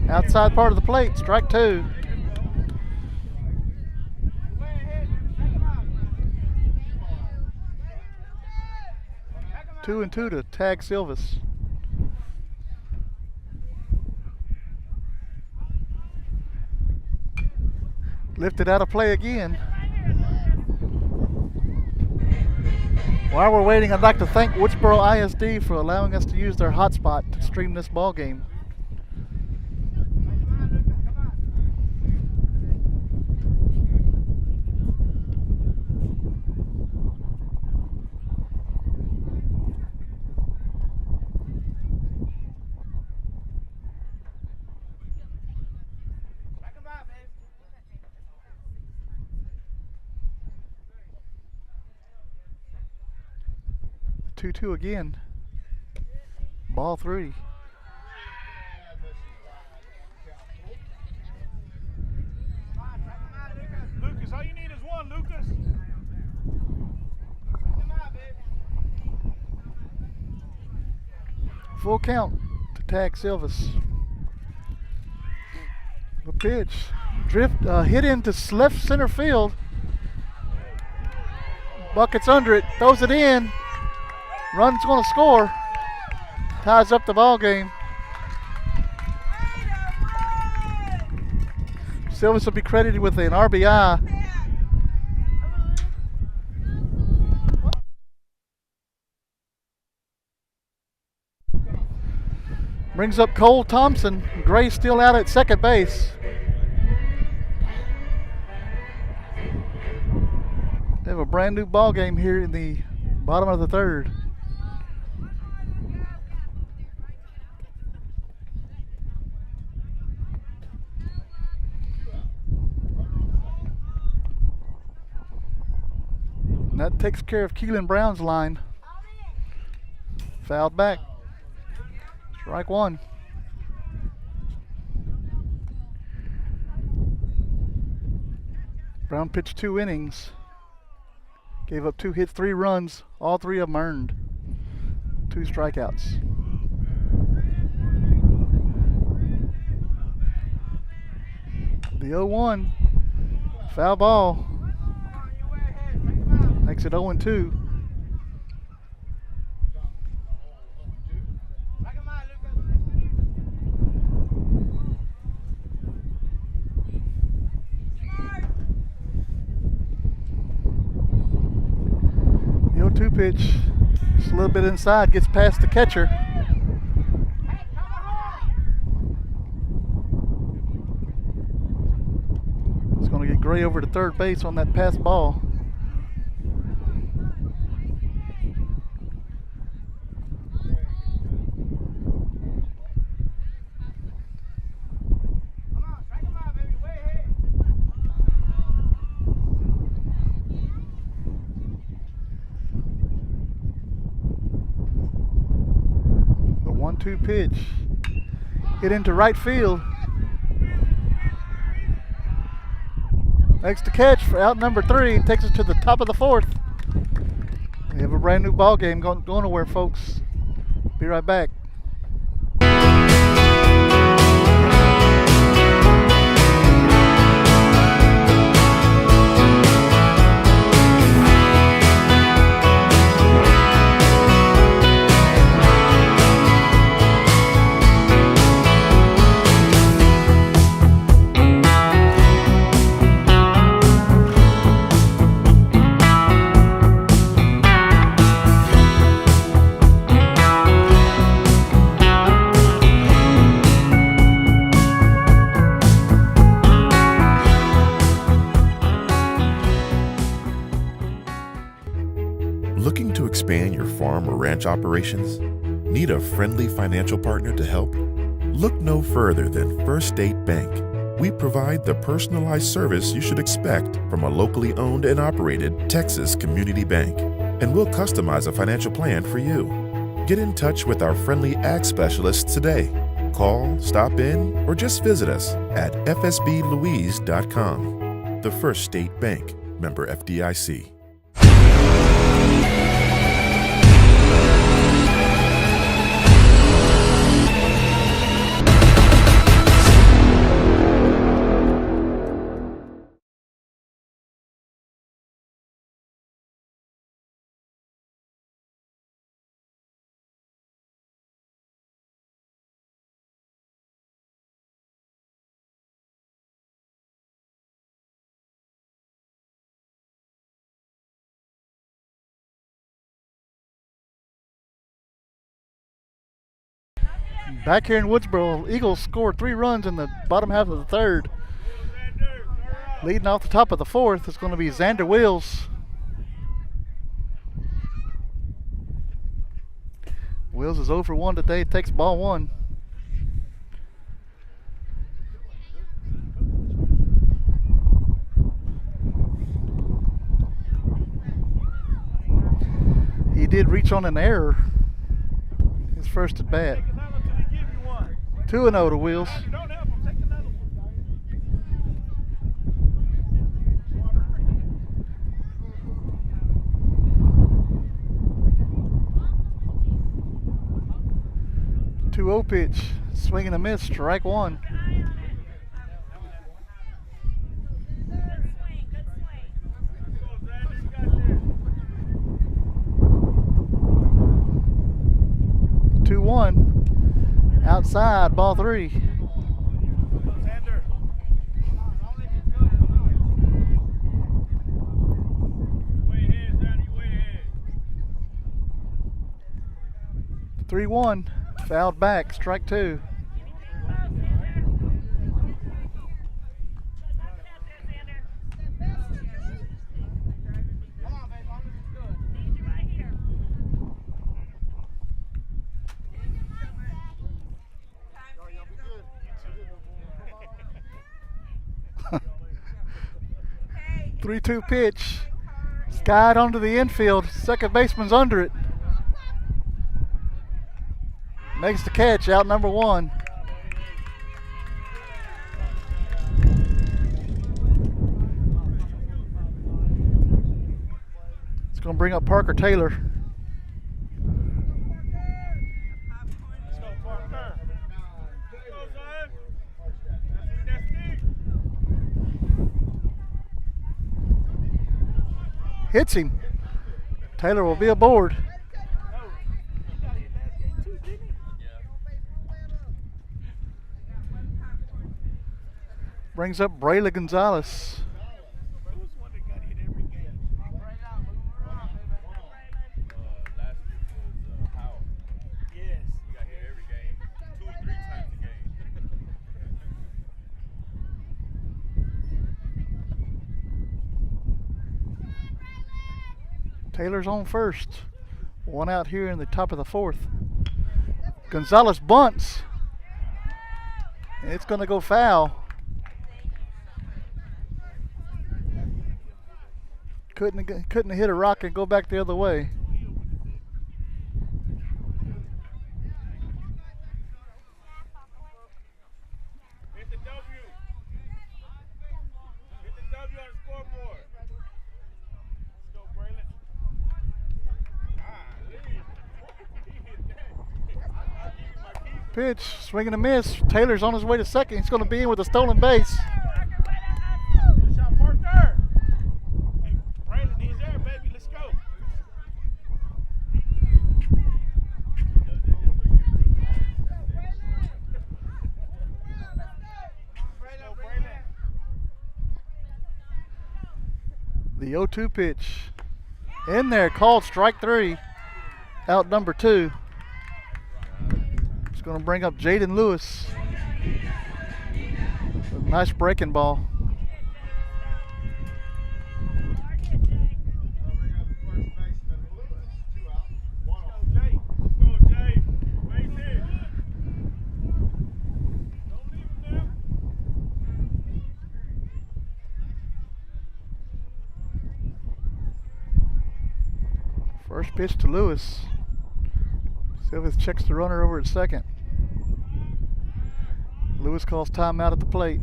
Outside part of the plate, strike 2. Two and 2 to Tag Silvas. Lifted out of play again. While we're waiting, I'd like to thank Woodsboro ISD for allowing us to use their hotspot to stream this ball game. Two again. Ball 3. Lucas, all you need is 1, Lucas. Full count to Tag Silvas. The pitch. Hit into left center field. Buckets under it. Throws it in. Run's going to score. Ties up the ball game. Silvas will be credited with an RBI. Brings up Cole Thompson. Gray still out at second base. They have a brand new ball game here in the bottom of the third. And that takes care of Keelan Brown's line. Fouled back. Strike one. Brown pitched 2 innings. Gave up 2 hits, 3 runs. All 3 of them earned. 2 strikeouts. The 0-1. Foul ball. Makes it 0-2. The 0-2 pitch, just a little bit inside, gets past the catcher. It's going to get Gray over to third base on that pass ball. The 1-2 pitch hit into right field. Makes the catch for out number 3. Takes us to the top of the 4th. We have a brand new ball game going nowhere, folks. Be right back. Looking to expand your farm or ranch operations? Need a friendly financial partner to help? Look no further than First State Bank. We provide the personalized service you should expect from a locally owned and operated Texas community bank, and we'll customize a financial plan for you. Get in touch with our friendly ag specialists today. Call, stop in, or just visit us at fsblouise.com. The First State Bank, member FDIC. Back here in Woodsboro, Eagles scored 3 runs in the bottom half of the third. Leading off the top of the 4th is going to be Xander Wills. Wills is 0 for 1 today, takes ball 1. He did reach on an error his first at bat. 2-0 to Wills. The 2-0 pitch, swing and a miss, strike 1. The 2-1. Outside, ball 3. The 3-1. Fouled back, strike two. Three-two pitch. Skied onto the infield. Second baseman's under it. Makes the catch, out number one. It's going to bring up Parker Taylor. Hits him. Taylor will be aboard. Brings up Braylon Gonzalez. Taylor's on first. One out here in the top of the fourth. Gonzalez bunts. It's going to go foul. Couldn't hit a rock and go back the other way. Hit the W. Hit the W on the scoreboard. Let's go, Braylon. Pitch, swing and a miss. Taylor's on his way to second. He's going to be in with a stolen base. Good shot, Parker. Hey, Braylon, he's there, baby. Let's go. The 0-2 pitch. In there, called strike three. Out number two. It's going to bring up Jaden Lewis. A nice breaking ball. First pitch to Lewis. Silvas checks the runner over at second. Lewis calls timeout at the plate.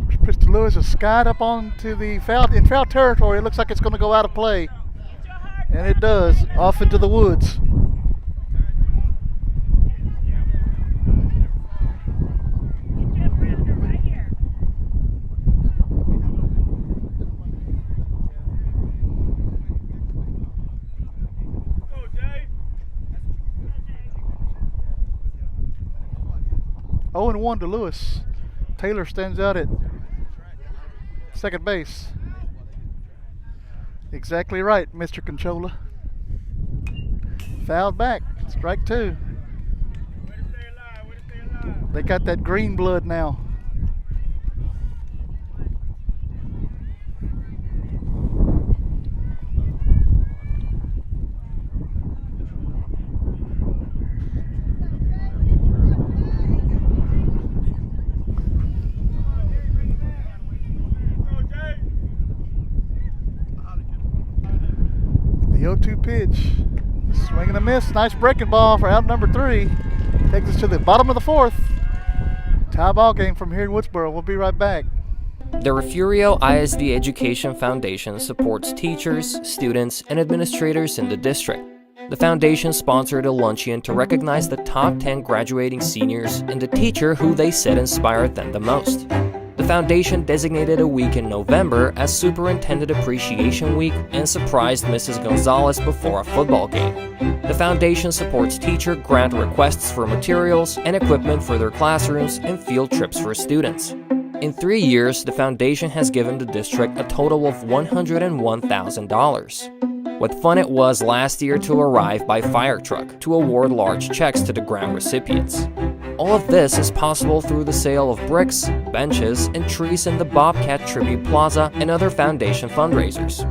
First pitch to Lewis is skied up onto the foul territory. It looks like it's going to go out of play. And it does, off into the woods. Oh, and 1 to Lewis. Taylor stands out at second base. Exactly right, Mr. Controller. Fouled back, strike two. They got that green blood now. The 0-2 pitch. Swing and a miss. Nice breaking ball for out number three. Takes us to the bottom of the fourth. Tie ball game from here in Woodsboro. We'll be right back. The Refugio ISD Education Foundation supports teachers, students, and administrators in the district. The foundation sponsored a luncheon to recognize the top 10 graduating seniors and the teacher who they said inspired them the most. The foundation designated a week in November as Superintendent Appreciation Week and surprised Mrs. Gonzalez before a football game. The foundation supports teacher grant requests for materials and equipment for their classrooms and field trips for students. In 3 years, the foundation has given the district a total of $101,000. What fun it was last year to arrive by fire truck to award large checks to the grant recipients. All of this is possible through the sale of bricks, benches, and trees in the Bobcat Tribute Plaza and other foundation fundraisers.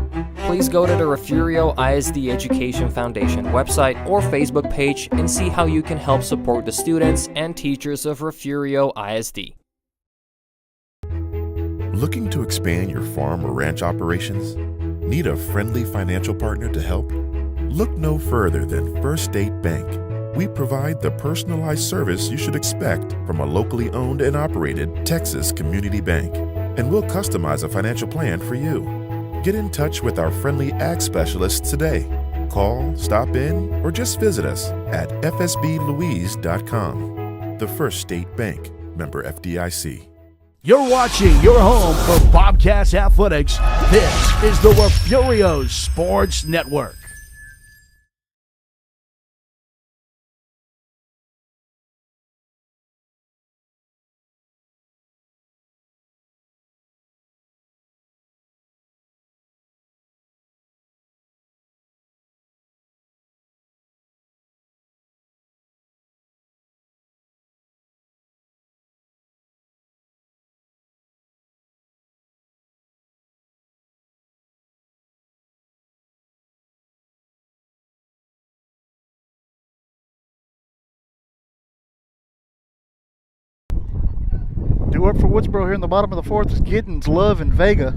Please go to the Refugio ISD Education Foundation website or Facebook page and see how you can help support the students and teachers of Refugio ISD. Looking to expand your farm or ranch operations? Need a friendly financial partner to help? Look no further than First State Bank. We provide the personalized service you should expect from a locally owned and operated Texas community bank, and we'll customize a financial plan for you. Get in touch with our friendly ag specialists today. Call, stop in, or just visit us at fsblouise.com. The First State Bank, member FDIC. You're watching your home for Bobcats Athletics. This is the Refugio Sports Network. Due up for Woodsboro here in the bottom of the fourth is Giddens, Love, and Vega.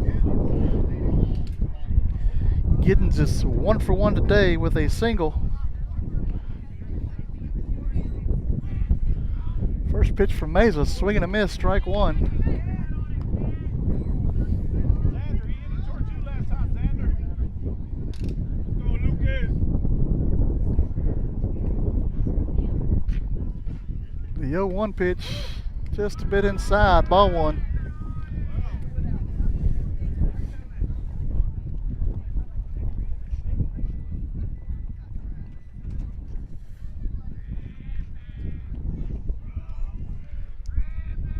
Giddens is 1 for 1 today with a single. First pitch from Mesa, swing and a miss, strike one. The 0-1 pitch, just a bit inside, ball one.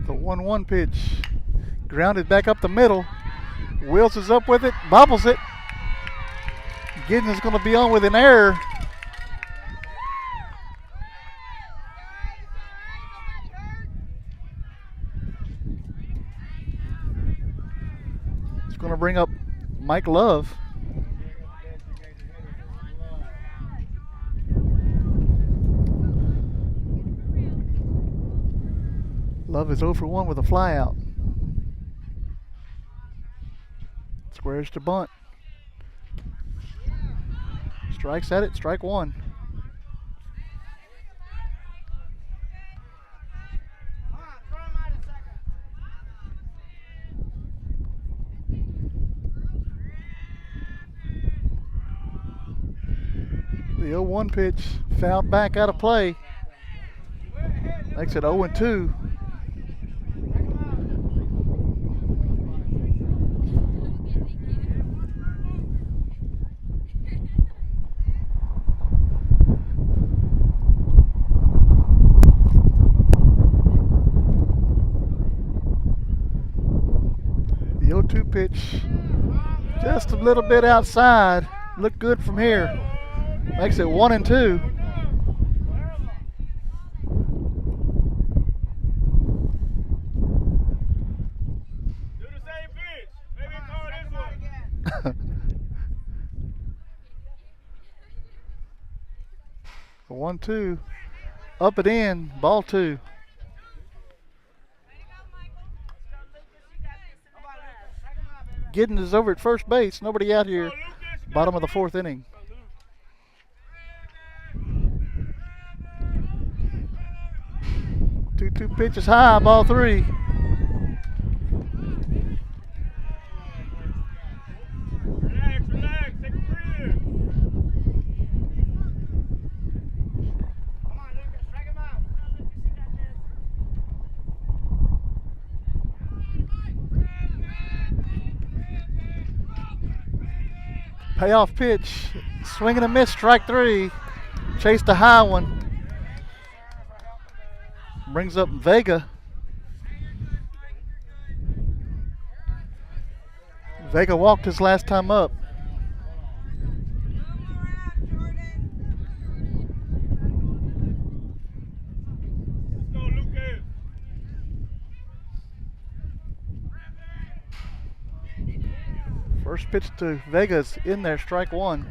The 1-1 pitch, grounded back up the middle. Wills is up with it, bobbles it. Giddens is going to be on with an error. Going to bring up Mike Love. Love is 0 for 1 with a fly out. Squares to bunt. Strikes at it, strike one. The 0-1 pitch fouled back out of play. Makes it 0-2. The 0-2 pitch just a little bit outside. Looked good from here. Makes it 1-2. Do the same pitch. Maybe call this one. The 1-2. Up and in. Ball two. Giddens is over at first base. Nobody out here. Bottom of the fourth inning. Two pitches high, ball three. Relax, relax, take a breather. Come on, Lucas, strike him out. Payoff pitch. Swing and a miss, strike three. Chased a high one. Brings up Vega. Vega walked his last time up. First pitch to Vega's in there, strike one.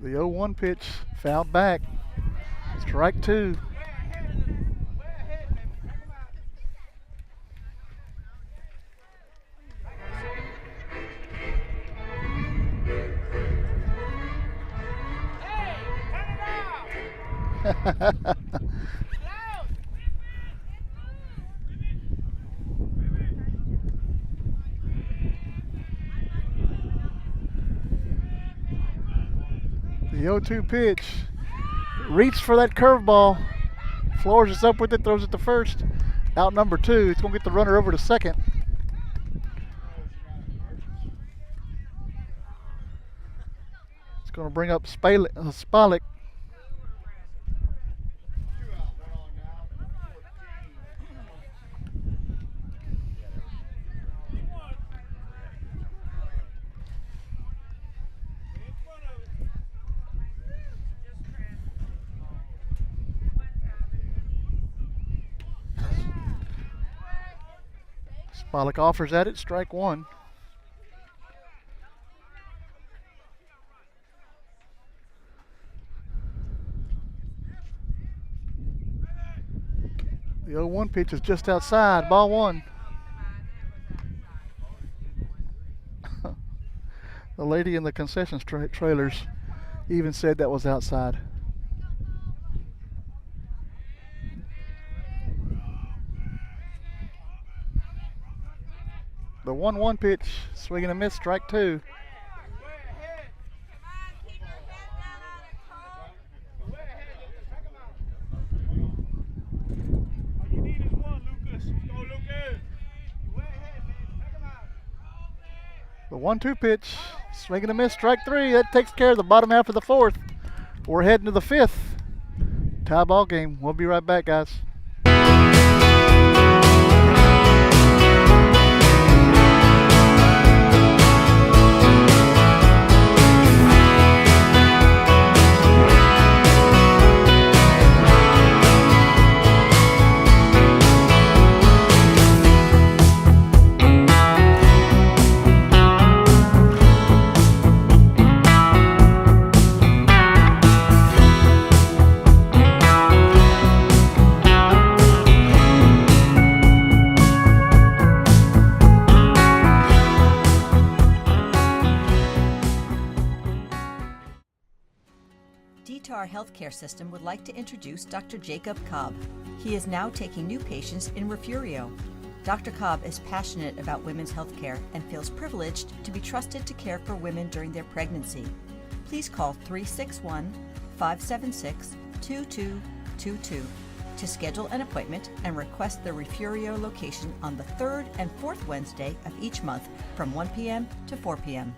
The 0-1 pitch fouled back. Strike two. The 0-2 pitch. Reached for that curveball. Flores is up with it, throws it to first. Out number two. He's going to get the runner over to second. It's going to bring up Spalik. Spalik offers at it, strike one. The 0-1 pitch is just outside, ball one. The lady in the concession trailers even said that was outside. The 1-1 pitch, swing and a miss, strike two. The 1-2 pitch, swing and a miss, strike three. That takes care of the bottom half of the fourth. We're heading to the fifth. Tie ball game. We'll be right back, guys. Our healthcare system would like to introduce Dr. Jacob Cobb. He is now taking new patients in Refugio. Dr. Cobb is passionate about women's healthcare and feels privileged to be trusted to care for women during their pregnancy. Please call 361-576-2222 to schedule an appointment and request the Refugio location on the 3rd and 4th Wednesday of each month from 1 p.m. to 4 p.m.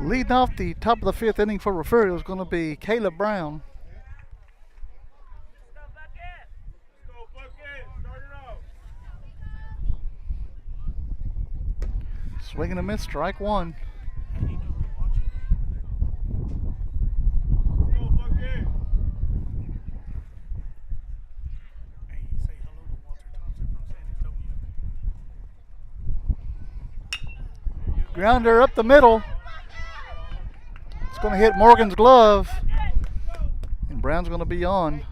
Leading off the top of the fifth inning for Refugio is going to be Caleb Brown. Swing and a miss, strike one. Grounder up the middle. It's going to hit Morgan's glove. And Brown's going to be on.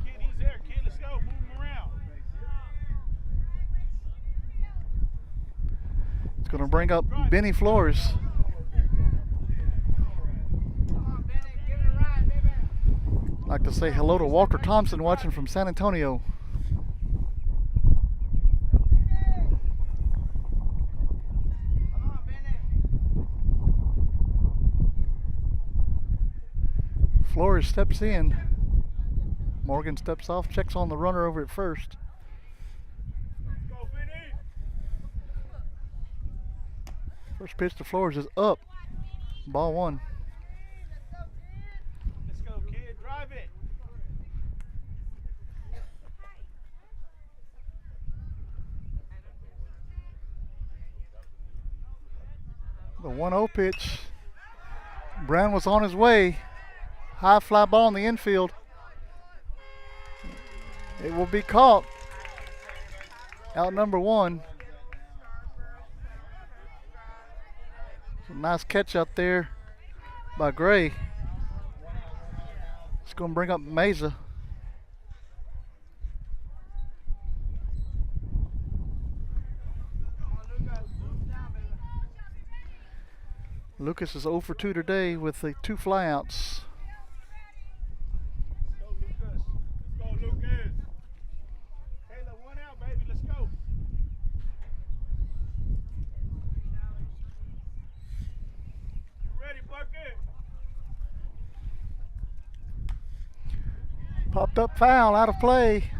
It's going to bring up Benny Flores. I'd like to say hello to Walter Thompson watching from San Antonio. Flores steps in. Morgan steps off, checks on the runner over at first. First pitch to Flores is up. Ball one. Let's go, kid. Drive it. The 1-0 pitch. Brown was on his way. High fly ball in the infield. It will be caught. Out number one. Nice catch out there by Gray. It's going to bring up Mesa. Lucas is 0 for 2 today with the 2 flyouts. Popped up foul, out of play.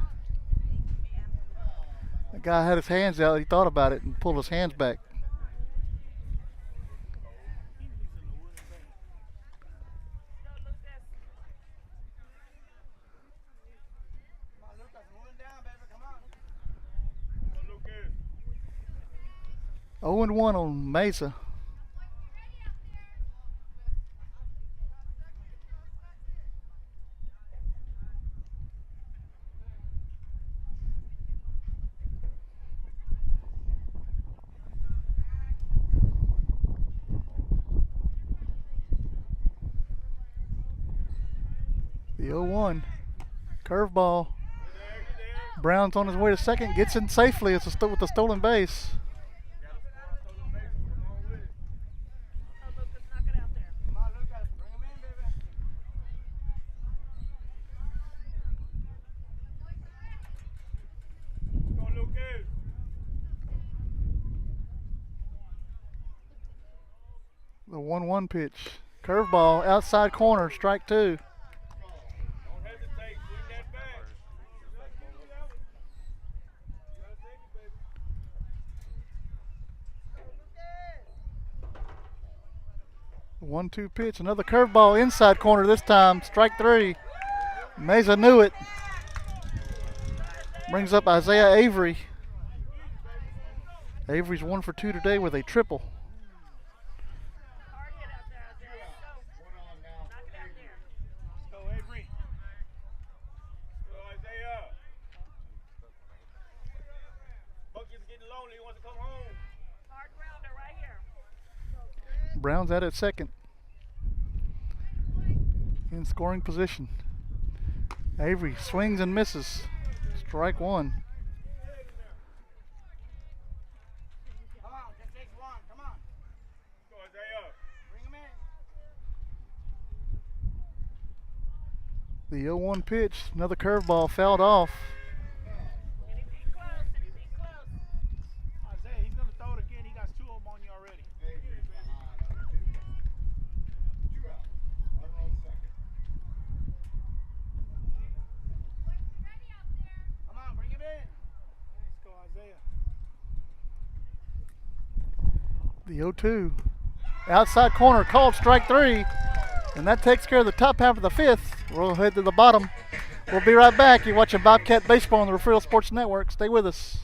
The guy had his hands out. He thought about it and pulled his hands back. Oh and 1 on Mesa. The 0-1. Curveball. Brown's on his way to second. Gets in safely with the stolen base. The 1-1 pitch. Curveball, outside corner, strike 2. The 1-2 pitch, another curveball, inside corner this time, strike 3. Mesa knew it. Brings up Isaiah Avery. Avery's 1 for 2 today with a triple. Brown's out at second. In scoring position. Avery swings and misses. Strike 1. Come on, that takes 1. Come on. Go, Isaiah. Bring him in. The 0-1 pitch, another curveball fouled off. Anything close. Isaiah, he's going to throw it again. He got 2 of them on you already. Come on, bring him in. Let's go, Isaiah. The 0-2. Outside corner, called strike 3. And that takes care of the top half of the 5th. We'll head to the bottom. We'll be right back. You're watching Bobcat Baseball on the Refugio Sports Network. Stay with us.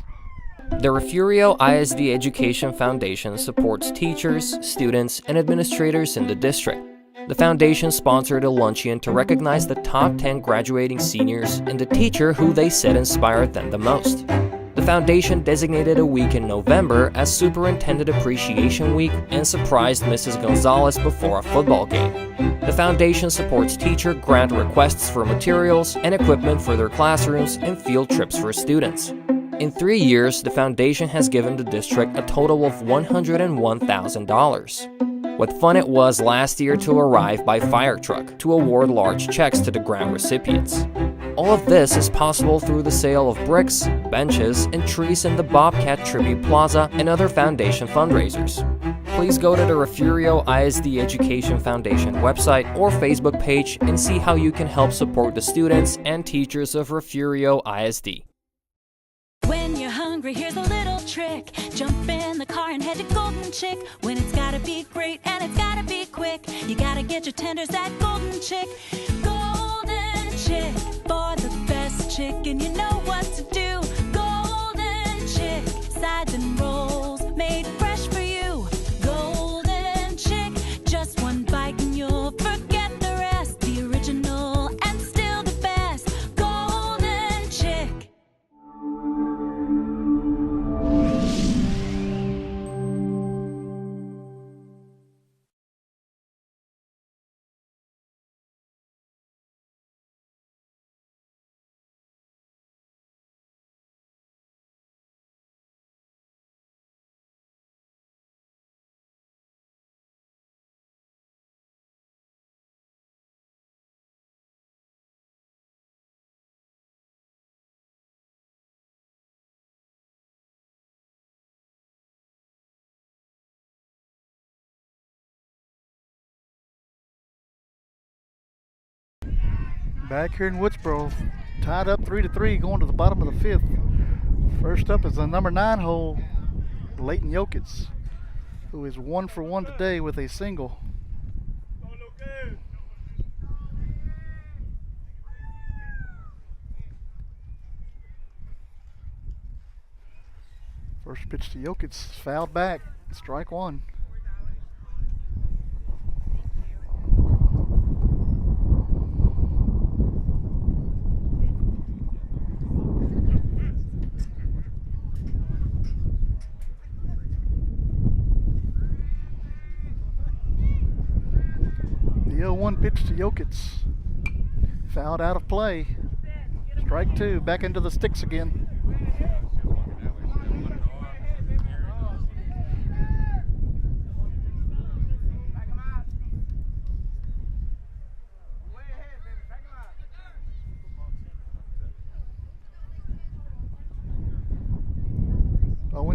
The Refugio ISD Education Foundation supports teachers, students, and administrators in the district. The foundation sponsored a luncheon to recognize the top 10 graduating seniors and the teacher who they said inspired them the most. The foundation designated a week in November as Superintendent Appreciation Week and surprised Mrs. Gonzalez before a football game. The foundation supports teacher grant requests for materials and equipment for their classrooms and field trips for students. In 3 years, the foundation has given the district a total of $101,000. What fun it was last year to arrive by fire truck to award large checks to the grant recipients. All of this is possible through the sale of bricks, benches, and trees in the Bobcat Tribute Plaza and other foundation fundraisers. Please go to the Refugio ISD Education Foundation website or Facebook page and see how you can help support the students and teachers of Refugio ISD. When you're hungry, here's a little trick. Jump in the car and head to Golden Chick. When it's gotta be great and it's gotta be quick, you gotta get your tenders at Golden Chick. Golden Chick, for the best chicken, you know what to do. Golden Chick, sides and rolls made fresh for you. Golden Chick, just one bite and you'll forget the rest. The original and still the best. Golden Chick. Back here in Woodsboro, tied up 3-3 going to the bottom of the 5th. First up is the number 9 hole, Leighton Yokitz, who is 1 for 1 today with a single. First pitch to Yokitz, fouled back, strike one. The 0-1 pitch to Yokitz, fouled out of play. Strike two, back into the sticks again.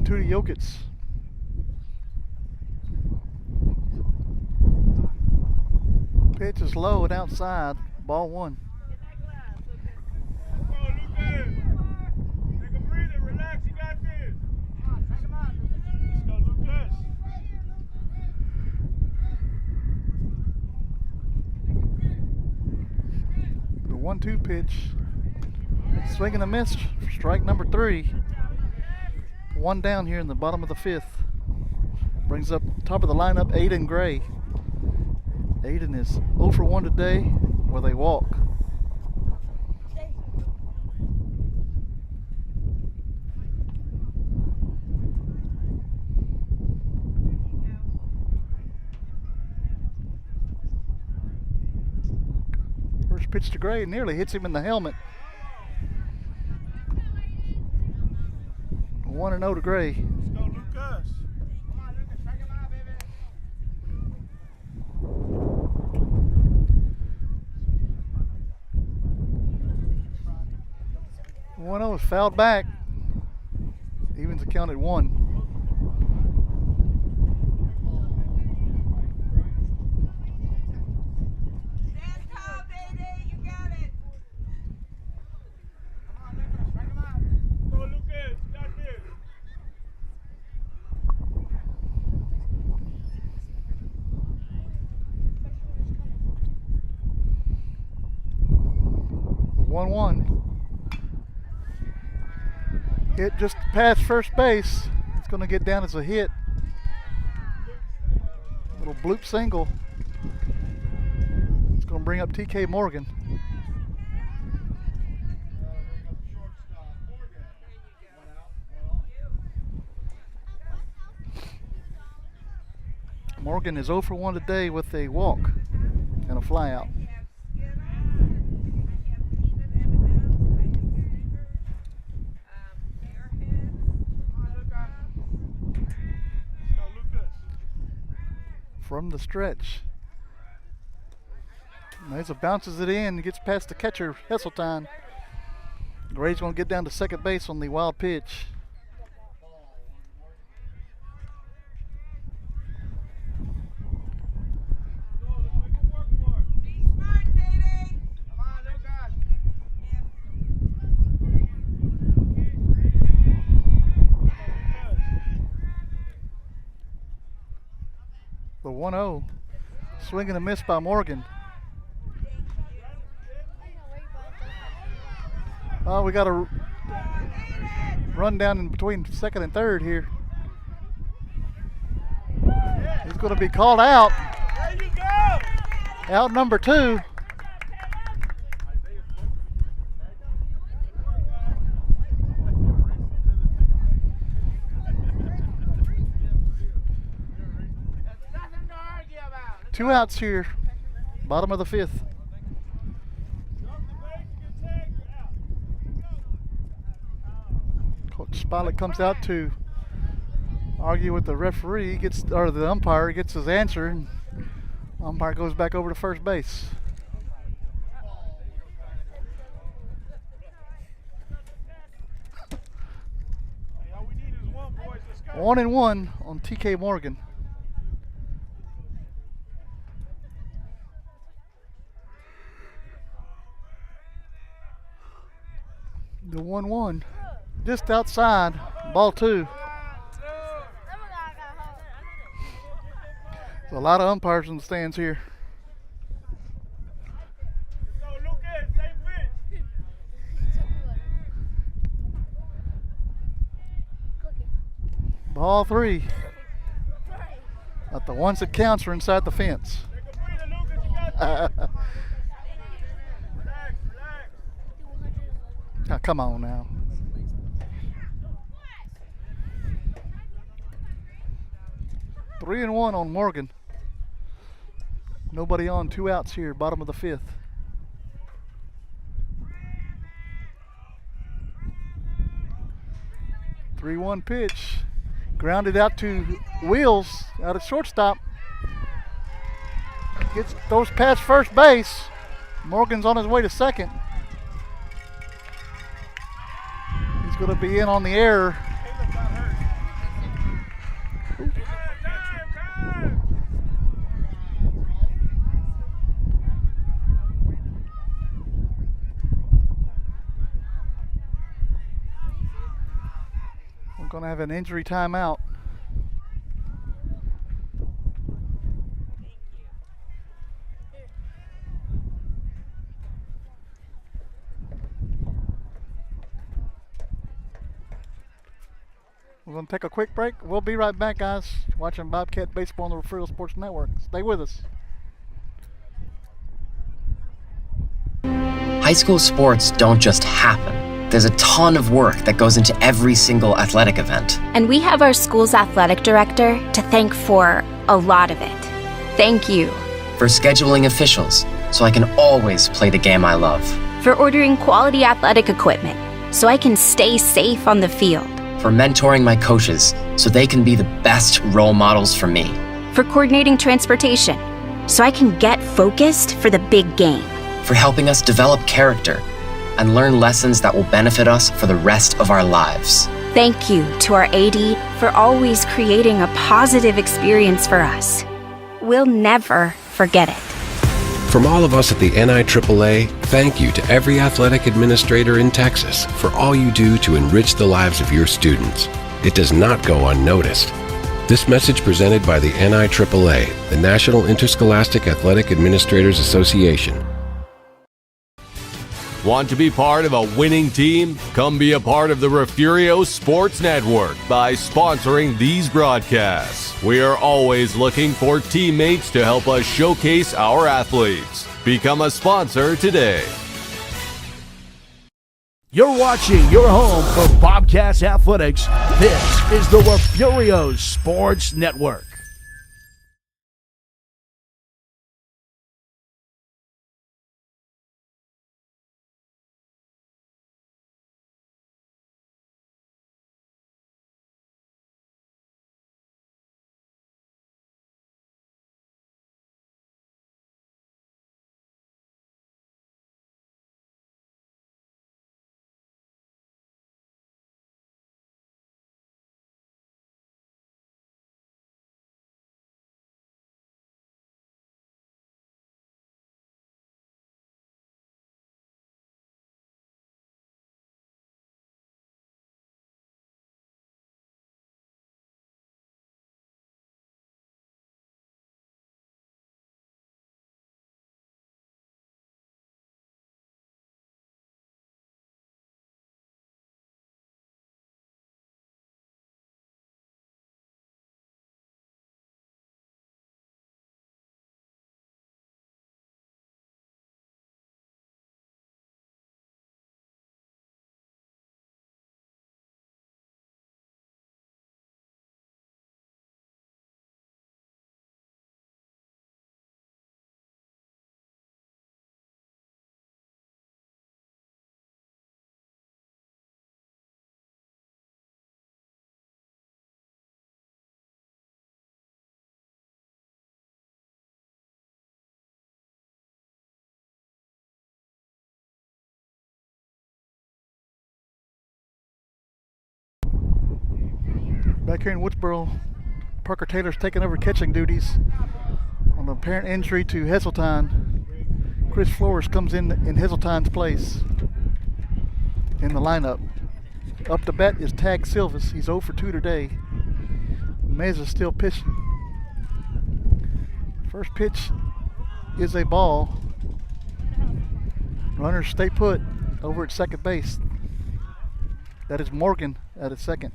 To Yokitz. Pitch is low and outside. Ball one. Take a breather, relax, you got this. Let's go, Lucas. The 1-2 pitch. Swing and a miss. Strike number 3. One down here in the bottom of the 5th. Brings up top of the lineup Aiden Gray. Aiden is 0 for 1 today with a walk. First pitch to Gray nearly hits him in the helmet. 1-0 to Gray. Let's go, Lucas. Come on, Lucas, strike him out, baby. 1-0 is fouled back. Evens the count at 1. Stand tall, baby. You got it. Come on, Lucas, strike him out. Go, Lucas. You got this. Hit just past first base. It's going to get down as a hit. Little bloop single. It's going to bring up TK Morgan. Morgan is 0 for 1 today with a walk and a fly out. From the stretch. Mesa bounces it in, gets past the catcher, Heseltine. Gray's going to get down to second base on the wild pitch. The 1-0. Swing and a miss by Morgan. Oh, we got a run down in between second and third here. He's going to be called out. Out number 2. Two outs here, bottom of the 5th. Coach Spilett comes out to argue with the referee, or the umpire, gets his answer, and umpire goes back over to first base. One and one on TK Morgan. The 1-1, just outside, ball 2. There's a lot of umpires in the stands here. Ball 3. But the ones that counts are inside the fence. Now, come on now. Three and one on Morgan. Nobody on, 2 outs here, bottom of the 5th. Three 3-1 pitch. Grounded out to Wheels out at shortstop. Throws past first base. Morgan's on his way to second. Going to be in on the error. We're going to have an injury timeout. We're going to take a quick break. We'll be right back, guys. Watching Bobcat Baseball on the Refugio Sports Network. Stay with us. High school sports don't just happen. There's a ton of work that goes into every single athletic event. And we have our school's athletic director to thank for a lot of it. Thank you. For scheduling officials, so I can always play the game I love. For ordering quality athletic equipment, so I can stay safe on the field. For mentoring my coaches, so they can be the best role models for me. For coordinating transportation, so I can get focused for the big game. For helping us develop character and learn lessons that will benefit us for the rest of our lives. Thank you to our AD for always creating a positive experience for us. We'll never forget it. From all of us at the NIAAA, thank you to every athletic administrator in Texas for all you do to enrich the lives of your students. It does not go unnoticed. This message presented by the NIAAA, the National Interscholastic Athletic Administrators Association. Want to be part of a winning team? Come be a part of the Refugio Sports Network by sponsoring these broadcasts. We are always looking for teammates to help us showcase our athletes. Become a sponsor today. You're watching your home for Bobcats Athletics. This is the Refugio Sports Network. Back here in Woodsboro, Parker Taylor's taking over catching duties on the apparent injury to Heseltine. Chris Flores comes in Heseltine's place in the lineup. Up to bat is Tag Silvas. He's 0 for 2 today. Mesa's still pitching. First pitch is a ball. Runners stay put over at second base. That is Morgan at second.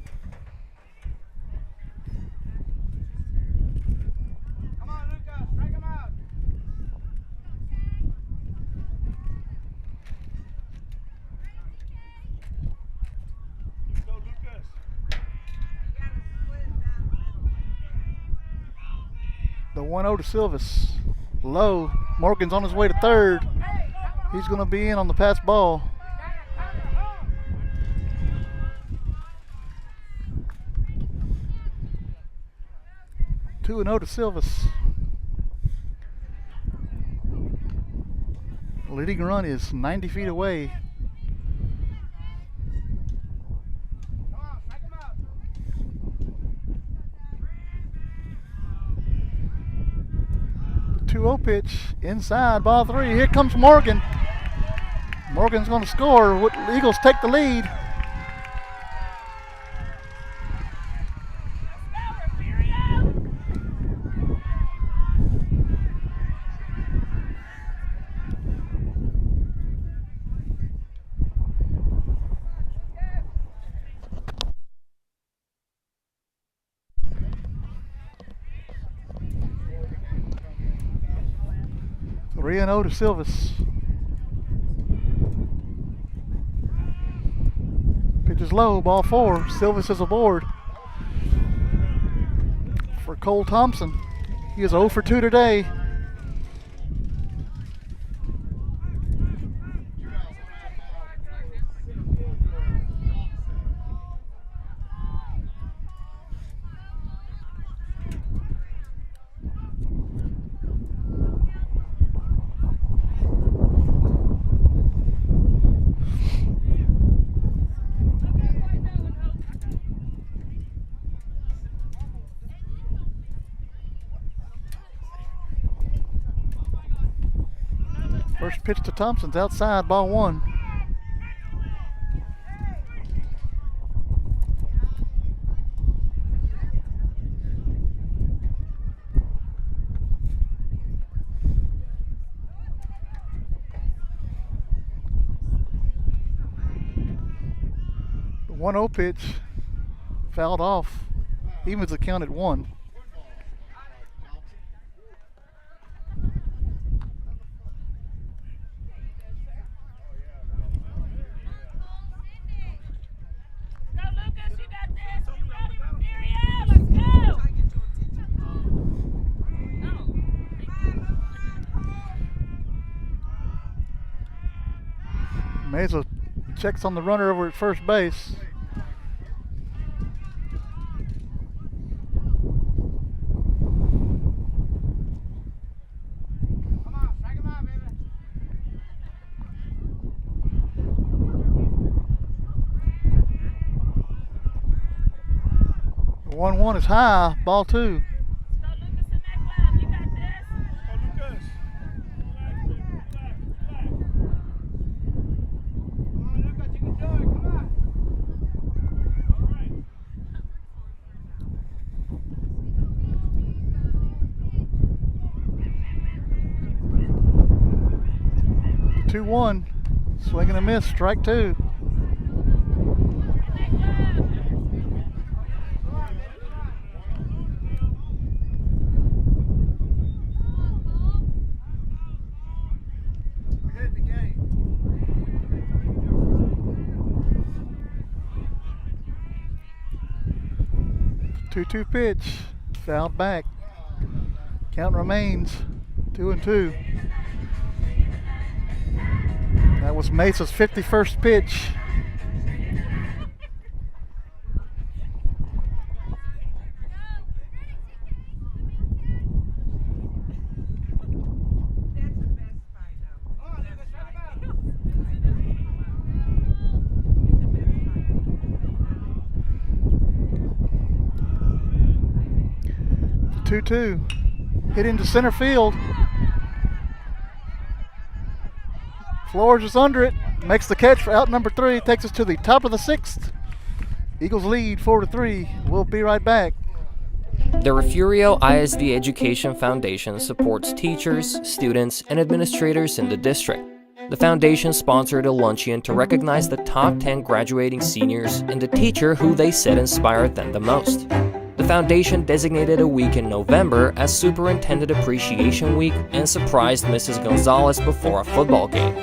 The 1-0 to Silvas. Low. Morgan's on his way to third. He's going to be in on the pass ball. Two and 0 to Silvas. Leading run is 90 feet away. The 2-0 pitch inside, ball 3. Here comes Morgan. Morgan's going to score. Eagles take the lead. Three and 0 to Silvas. Pitch is low, ball 4. Silvas is aboard. For Cole Thompson, he is 0 for 2 today. First pitch to Thompson's outside, ball 1. 1-0 pitch. Fouled off. Evens the count at 1. Mesa checks on the runner over at first base. Come on, strike him out, baby. 1-1 is high. Ball 2. The 2-1. Swing and a miss. Strike 2. The 2-2 pitch. Fouled back. Count remains 2-2. That was Mesa's 51st pitch. The 2-2 hit into center field. Flores is under it, makes the catch for out number 3, takes us to the top of the 6th. Eagles lead 4-3. We'll be right back. The Refugio ISD Education Foundation supports teachers, students, and administrators in the district. The foundation sponsored a luncheon to recognize the top 10 graduating seniors and the teacher who they said inspired them the most. The foundation designated a week in November as Superintendent Appreciation Week and surprised Mrs. Gonzalez before a football game.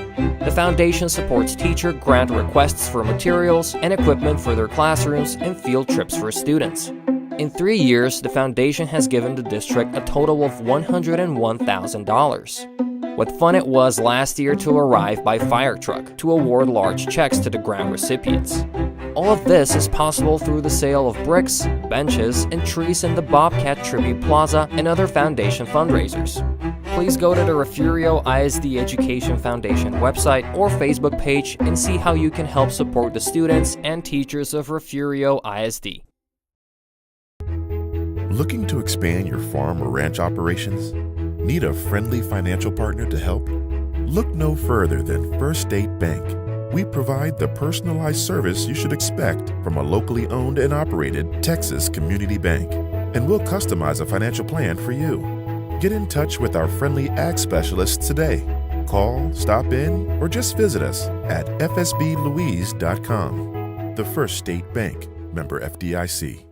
The foundation supports teacher grant requests for materials and equipment for their classrooms and field trips for students. In 3 years, the foundation has given the district a total of $101,000. What fun it was last year to arrive by fire truck to award large checks to the grant recipients. All of this is possible through the sale of bricks, benches, and trees in the Bobcat Tribute Plaza and other foundation fundraisers. Please go to the Refugio ISD Education Foundation website or Facebook page and see how you can help support the students and teachers of Refugio ISD. Looking to expand your farm or ranch operations? Need a friendly financial partner to help? Look no further than First State Bank. We provide the personalized service you should expect from a locally owned and operated Texas community bank. And we'll customize a financial plan for you. Get in touch with our friendly ag specialists today. Call, stop in, or just visit us at fsblouise.com. The First State Bank, member FDIC.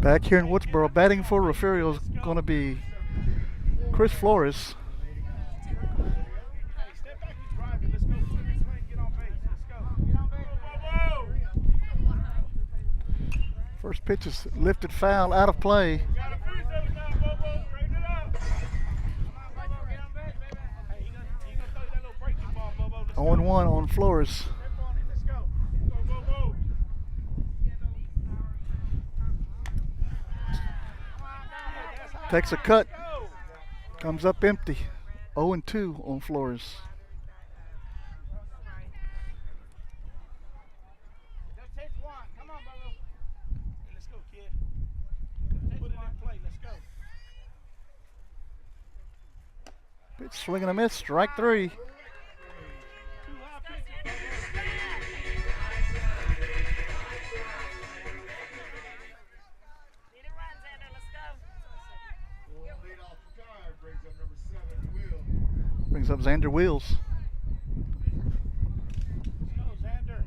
Back here in Woodsboro, batting for Refugio is going to be Chris Flores. First pitch is lifted foul, out of play. 0-1 on Flores. Takes a cut. Comes up empty. 0-2 on Flores. Just take one. Come on, Bubba. Hey, let's go, kid. Put it in play. Let's go. Pitch swing and a miss. Strike 3. Brings up Xander Wheels. Let's go, Xander.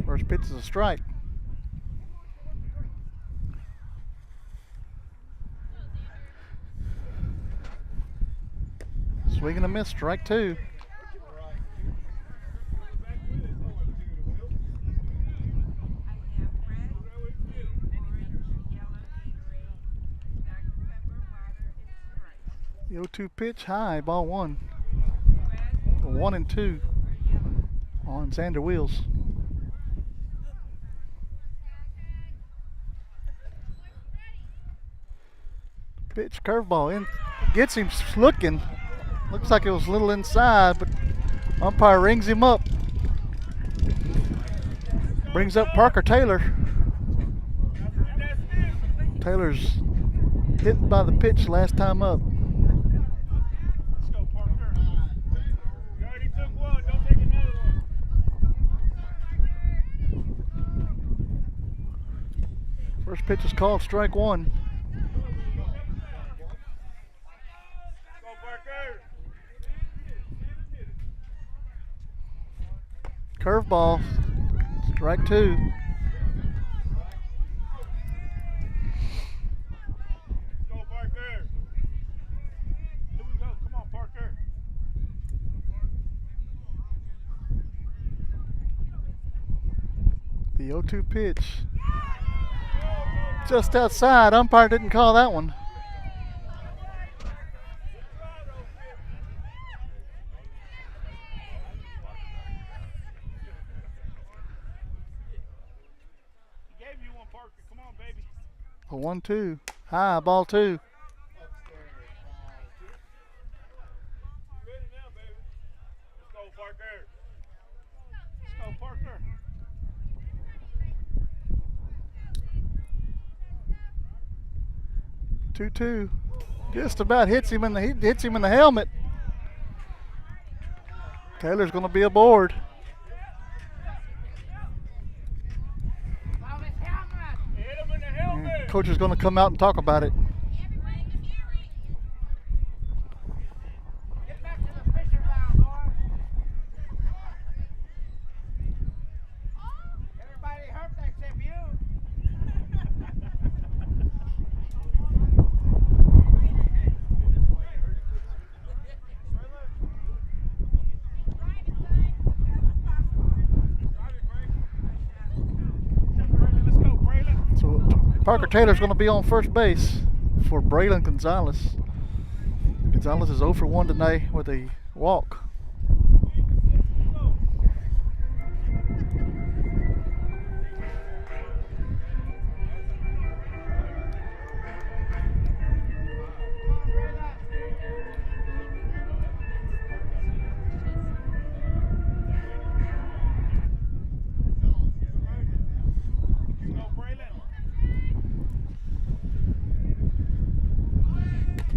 First pitch is a strike. Swing and a miss. Strike 2. The 0-2 pitch high, ball 1. 1-2 on Xander Wheels. Pitch curveball in, gets him looking. Looks like it was a little inside, but umpire rings him up. Brings up Parker Taylor. Taylor's hit by the pitch last time up. Let's go, Parker. You already took one. Don't take another one. First pitch is called strike 1. Go, Parker. Curveball, strike 2. Go, Parker. Here we go. Come on, Parker. The 0-2 pitch. Just outside. Umpire didn't call that one. He gave you one, Parker. Come on, baby. A 1-2. High, ball 2. Ready now, baby. Let's go, Parker. Let's go, Parker. 2-2. Just about hits him in the helmet. Taylor's going to be aboard. Hit him in the helmet. Coach is going to come out and talk about it. Get back to the fisher valve, boy. Everybody hurt except you. Let's go, Braylon. So Parker Taylor's going to be on first base for Braylon Gonzalez. Gonzalez is 0 for 1 tonight with a walk.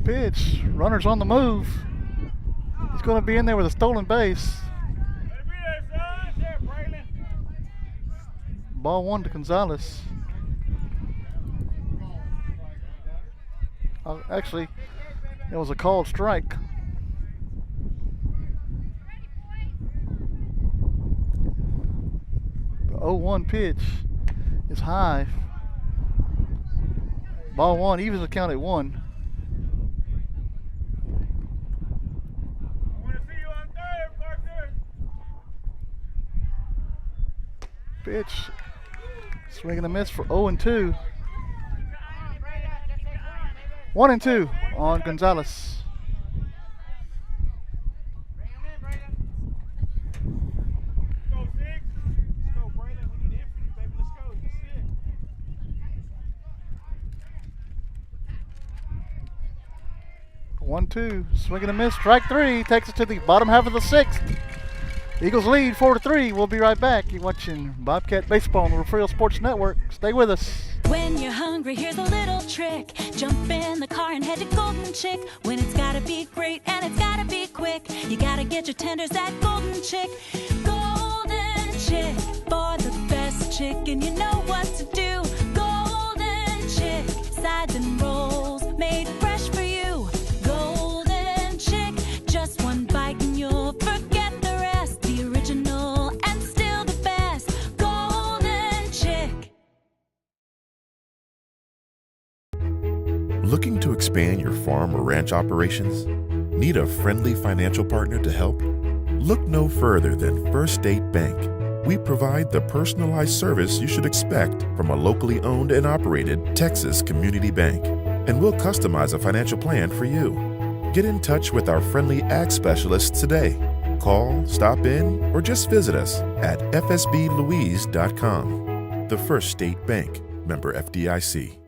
Pitch, runner's on the move. He's going to be in there with a stolen base. Ball 1 to Gonzalez. Actually, it was a called strike. The 0-1 pitch is high. Ball 1, evens the count at 1. Pitch, swing and a miss for 0-2. 1-2 on Gonzalez. 1-2, swing and a miss, strike three, takes it to the bottom half of the sixth. Eagles lead 4-3. We'll be right back. You're watching Bobcat Baseball on the Refugio Sports Network. Stay with us. When you're hungry, here's a little trick. Jump in the car and head to Golden Chick. When it's gotta be great and it's gotta be quick, you gotta get your tenders at Golden Chick. Golden Chick, for the best chicken, you know what to do. Golden Chick, sides and rolls made fresh for you. Golden Chick, just one bite and you'll forget the rest. The original and still the best. Golden Chick. Looking to expand your farm or ranch operations? Need a friendly financial partner to help? Look no further than First State Bank. We provide the personalized service you should expect from a locally owned and operated Texas community bank. And we'll customize a financial plan for you. Get in touch with our friendly ag specialists today. Call, stop in, or just visit us at fsblouise.com. The First State Bank, member FDIC.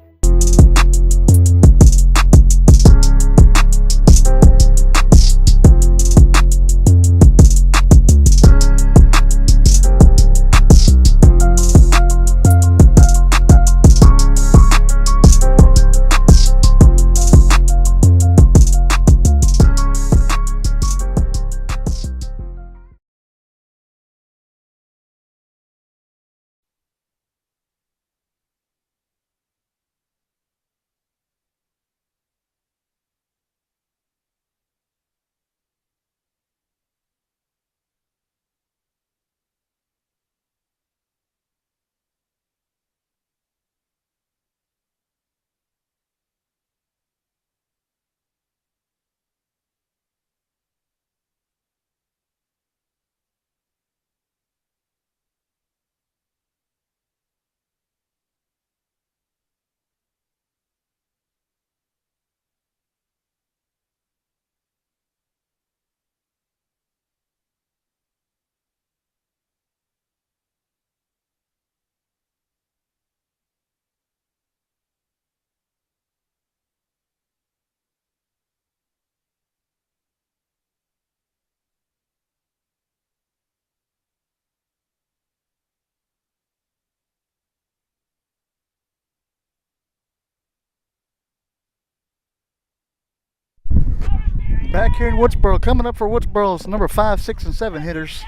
Back here in Woodsboro, coming up for Woodsboro's number 5, 6, and 7 hitters.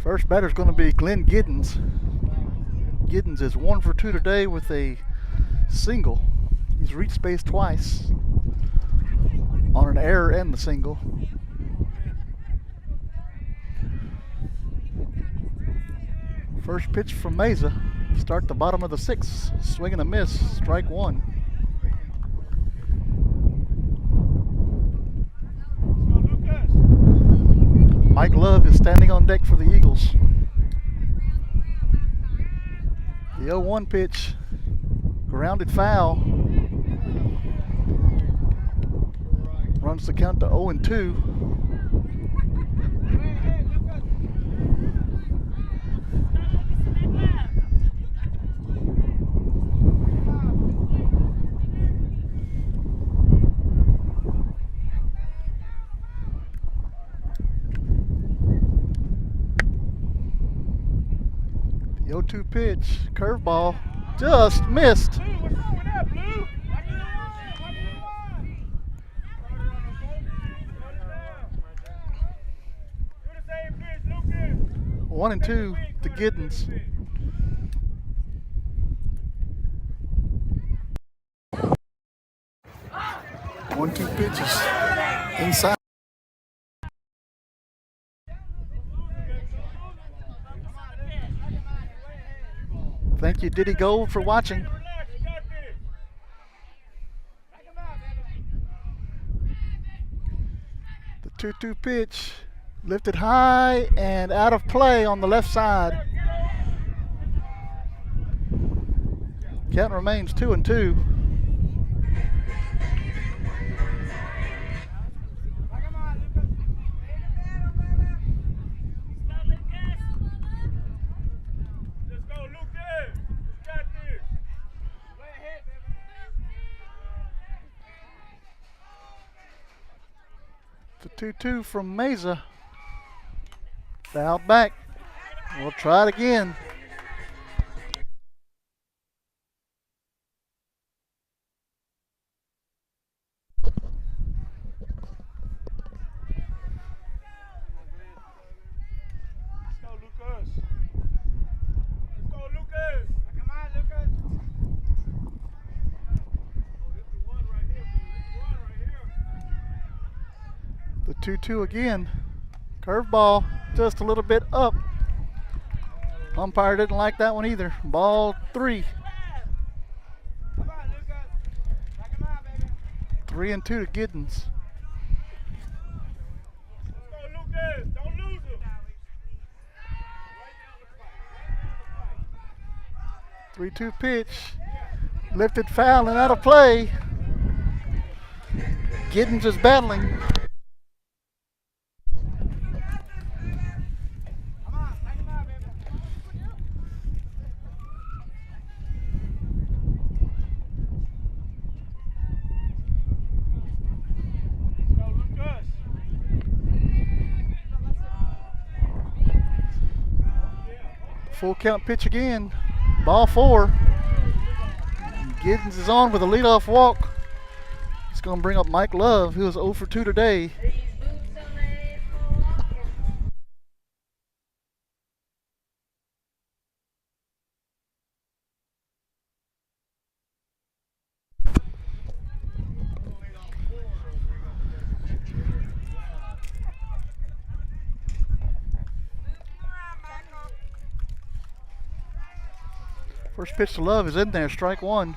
First batter's going to be Glenn Giddens. Giddens is 1 for 2 today with a single. He's reached base twice on an error and the single. First pitch from Mesa. Start the bottom of the 6th. Swing and a miss. Strike one. Mike Love is standing on deck for the Eagles. The 0-1 pitch, grounded foul. Runs the count to 0-2. The 0-2 pitch, curveball, just missed. One and two to Giddens. 1-2 pitches inside. Thank you, Diddy Gold, for watching. The 2-2 pitch, lifted high and out of play on the left side. Count remains 2-2. 2-2 from Mesa. Foul back. We'll try it again. The 2-2 again. Curveball just a little bit up. Umpire didn't like that one either. Ball 3. 3-2 to Giddens. 3-2 pitch. Lifted foul and out of play. Giddens is battling. Full count pitch again. Ball 4. Giddens is on with a leadoff walk. It's going to bring up Mike Love, who is 0 for 2 today. First pitch to Love is in there, strike 1.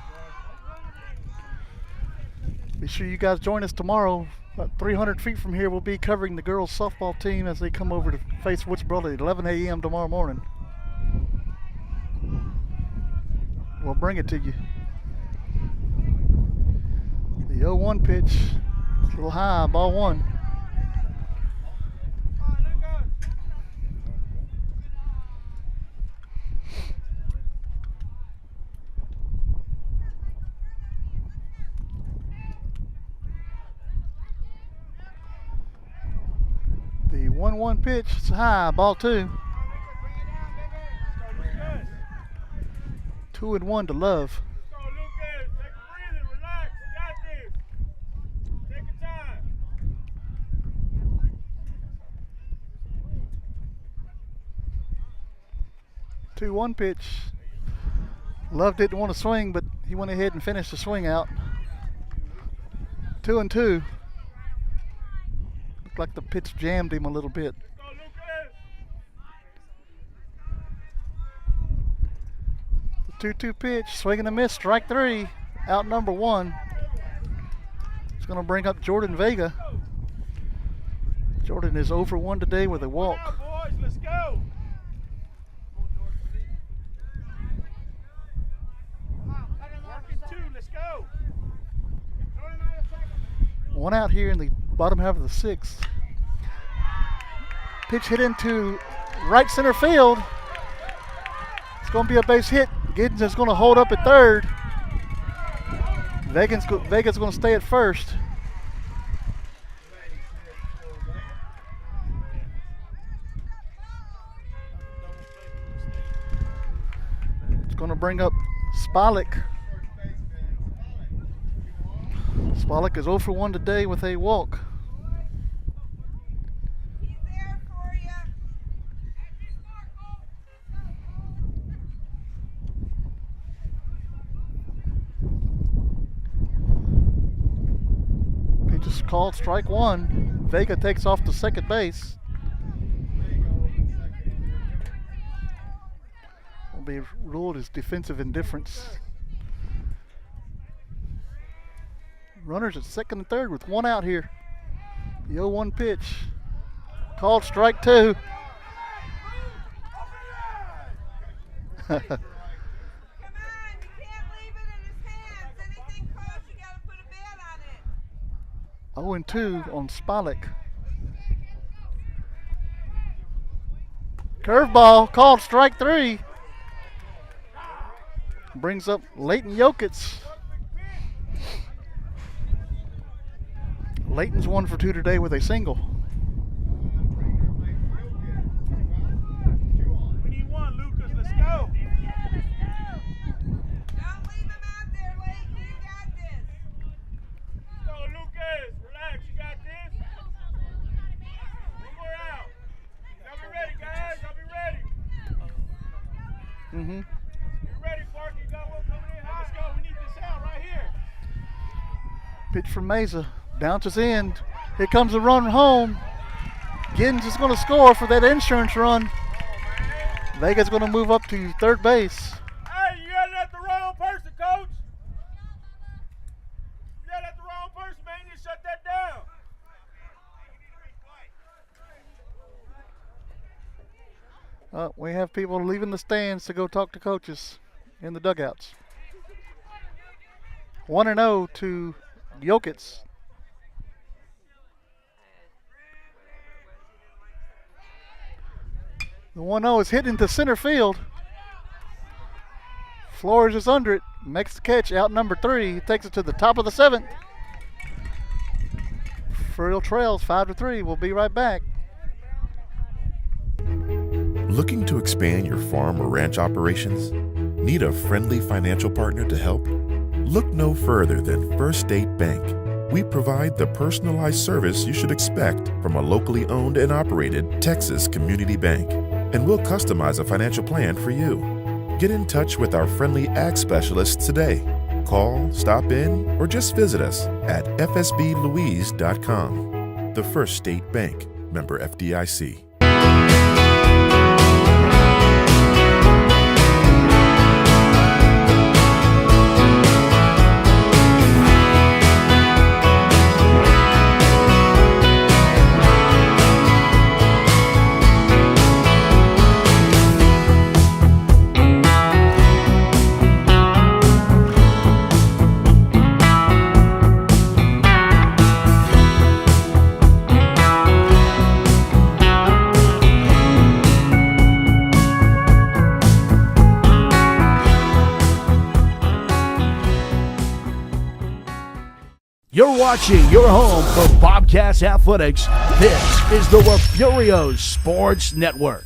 Be sure you guys join us tomorrow. About 300 feet from here, we'll be covering the girls softball team as they come over to face Woodsboro at 11 a.m. tomorrow morning. We'll bring it to you. The 0-1 pitch, it's a little high, ball 1. The 1-1 pitch, it's high, ball 2. 2-1 to Love. 2-1 pitch. Love didn't want to swing, but he went ahead and finished the swing out. 2-2. Looked like the pitch jammed him a little bit. The 2-2 pitch, swing and a miss, strike 3, out number 1. It's going to bring up Jordan Vega. Jordan is 0 for 1 today with a walk. Boys, let's go. Working 2, let's go. 1 out here in the bottom half of the 6th. Pitch hit into right center field. It's going to be a base hit. Giddens is going to hold up at 3rd. Vega's going to stay at 1st. It's going to bring up Spalik. Spalik is 0 for 1 today with a walk. Pitch is called, strike 1. Vega takes off to second base. Will be ruled as defensive indifference. Runners at 2nd and 3rd with 1 out here. The 0-1 pitch. Called strike 2. Come on, you can't leave it in his hands. Anything close, you gotta put a bat on it. 0-2 on Spalik. Curveball, called strike 3. Brings up Leighton Jokic. Layton's 1 for 2 today with a single. We need one, Lucas. Let's go. Don't leave him out there, Layton. You got this. Let's go, Lucas. Relax. You got this. One more out. Y'all be ready, guys. Y'all be ready. Mm-hmm. Get ready, Clark. You got one coming in. Let's go. We need this out right here. Pitch from Mesa. Bounces in. Here comes the run home. Giddens is going to score for that insurance run. Vega's going to move up to third base. Hey, you yelling at the wrong person, coach. You yelling at the wrong person, man. You need to shut that down. We have people leaving the stands to go talk to coaches in the dugouts. 1-0 to Jokic. The 1-0 is hit into center field. Flores is under it. Makes the catch out number 3. He takes it to the top of the 7th. Furial trails 5-3. We'll be right back. Looking to expand your farm or ranch operations? Need a friendly financial partner to help? Look no further than First State Bank. We provide the personalized service you should expect from a locally owned and operated Texas community bank. And we'll customize a financial plan for you. Get in touch with our friendly ag specialists today. Call, stop in, or just visit us at fsblouise.com. The First State Bank, member FDIC. You're watching your home for Bobcats Athletics. This is the Refugio Sports Network.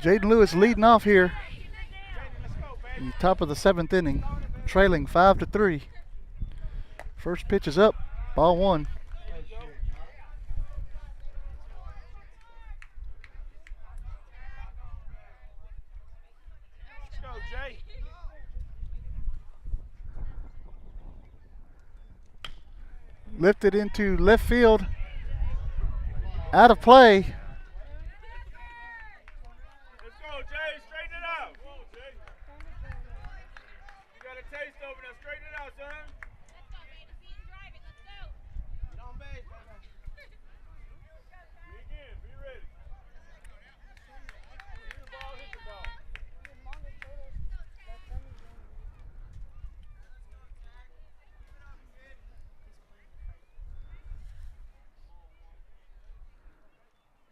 Jaden Lewis leading off here in the top of the 7th inning, trailing 5-3. First pitch is up, ball 1. Let's go, Jay. Lifted into left field, out of play. Let's go, Jay. Straighten it out. Come on, Jay. You got a taste over there. Straighten it out, son. Get on base, baby. Be again. Be ready. Hit the ball. Hit the ball.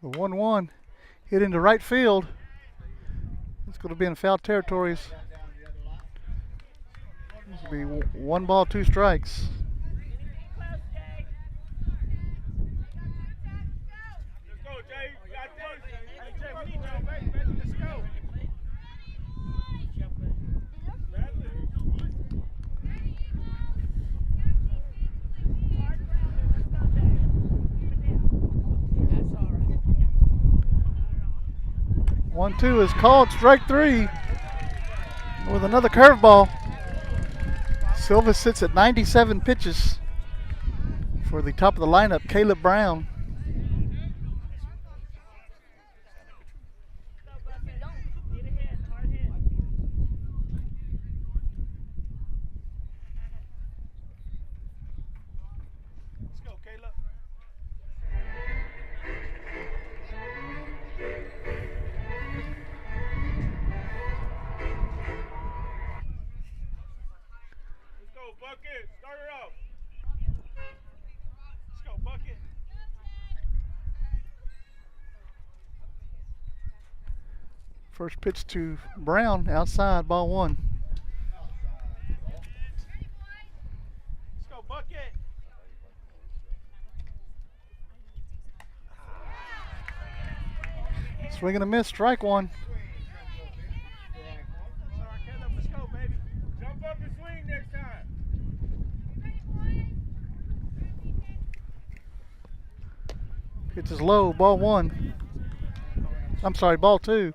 The 1-1 hit into right field. It's going to be in foul territories. This will be 1 ball, 2 strikes. Let's go, Jay. You got this. Hey, Jay, we need your base, baby. Let's go. 1-2 is called, strike 3 with another curveball. Silva sits at 97 pitches for the top of the lineup, Caleb Brown. Let's go, Caleb. Let's go, Bucket. Start her off. Let's go, Bucket. First pitch to Brown, outside, ball 1. Let's go, Bucket. Swing and a miss, strike 1. Sorry, Caleb. Let's go, baby. Jump up and swing next time. Pitch is low, ball 1. I'm sorry, ball 2.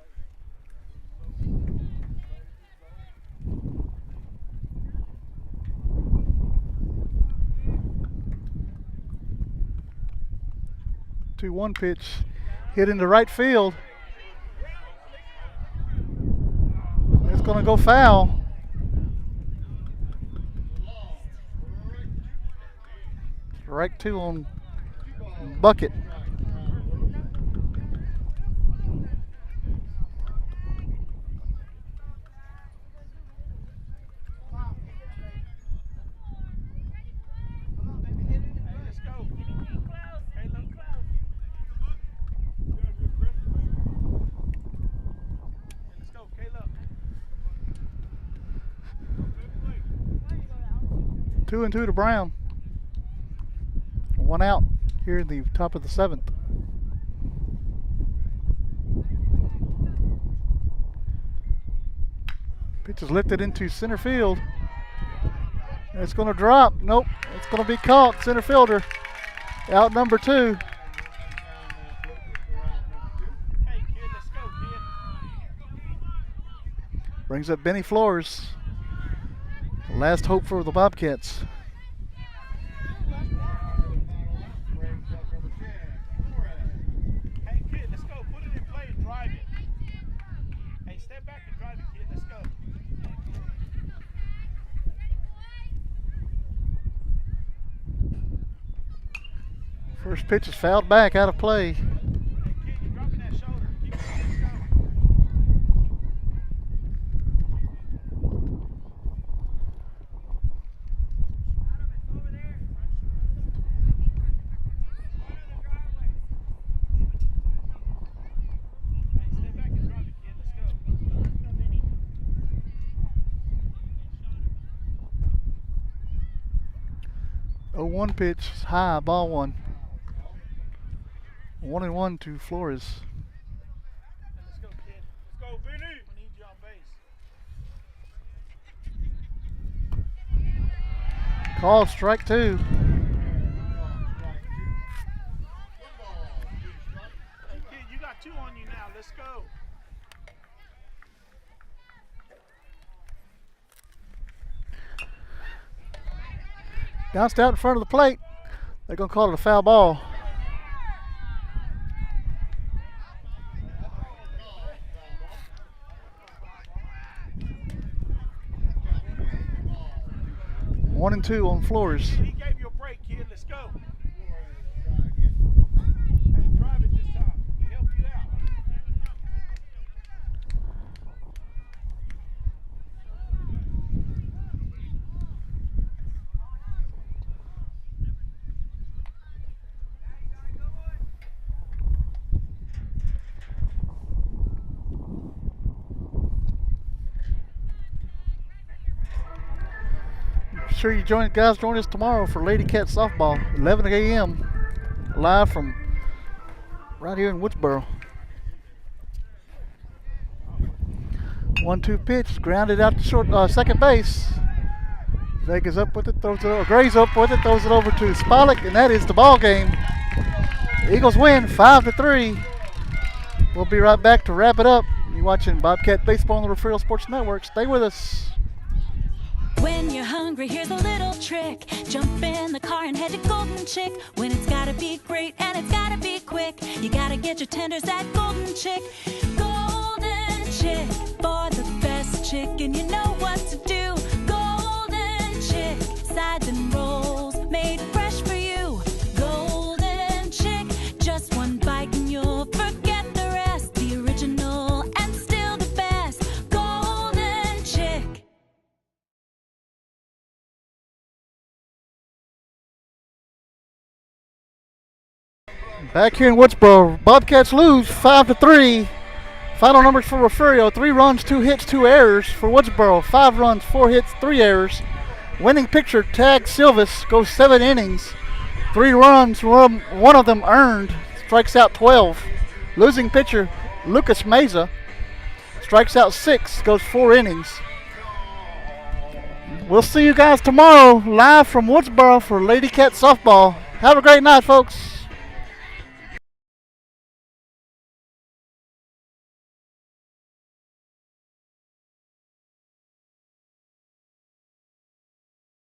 Two 1 pitch hit into right field. It's going to go foul. Strike 2 on Bucket. Let's go. Caleb. Let's go, Caleb. 2-2 to Brown. 1 out here in the top of the 7th. Pitch is lifted into center field. It's going to drop. Nope. It's going to be caught. Center fielder. Out number 2. Hey, kid, let's go, kid. Brings up Benny Flores. Last hope for the Bobcats. Hey, kid, let's go. Put it in play and drive it. Hey, step back and drive it, kid. Let's go. First pitch is fouled back, out of play. Hey, kid, you're dropping that shoulder. Keep it. Let's go. Hey, step back and drive it, kid. Let's go. 0-1 pitch, high, ball 1. 1-1 to Flores. Let's go, kid. Let's go, Benny. We need you on base. Call, strike 2. Hey, kid, you got 2 on you now. Let's go. Bounced out in front of the plate. They're going to call it a foul ball. One and 2 on Flores. He gave you a break, kid. Let's go. Hey, drive it this time. He helped you out. sure you join us tomorrow for Lady Cat softball, 11 a.m. live from right here in Woodsboro. 1-2 pitch, grounded out to short, second base. Vega's up with it, throws it over. Gray's up with it, throws it over to Spollick, and that is the ball game. Eagles win 5-3. We'll be right back to wrap it up. You're watching Bobcat Baseball on the Refugio Sports Network. Stay with us. When you're hungry, here's a little trick. Jump in the car and head to Golden Chick. When it's gotta be great and it's gotta be quick, you gotta get your tenders at Golden Chick. Golden Chick, for the best chicken, you know what to do. Golden Chick, sides and rolls, made fresh for you. Golden Chick, just one bite and you'll forget the rest. The original and still the best. Golden Chick. Back here in Woodsboro, Bobcats lose 5-3. Final numbers for Refugio: 3 runs, 2 hits, 2 errors. For Woodsboro, 5 runs, 4 hits, 3 errors. Winning pitcher Tag Silvis goes 7 innings, 3 runs, one of them earned, strikes out 12. Losing pitcher Lucas Meza strikes out 6, goes 4 innings. We'll see you guys tomorrow live from Woodsboro for Lady Cat softball. Have a great night, folks.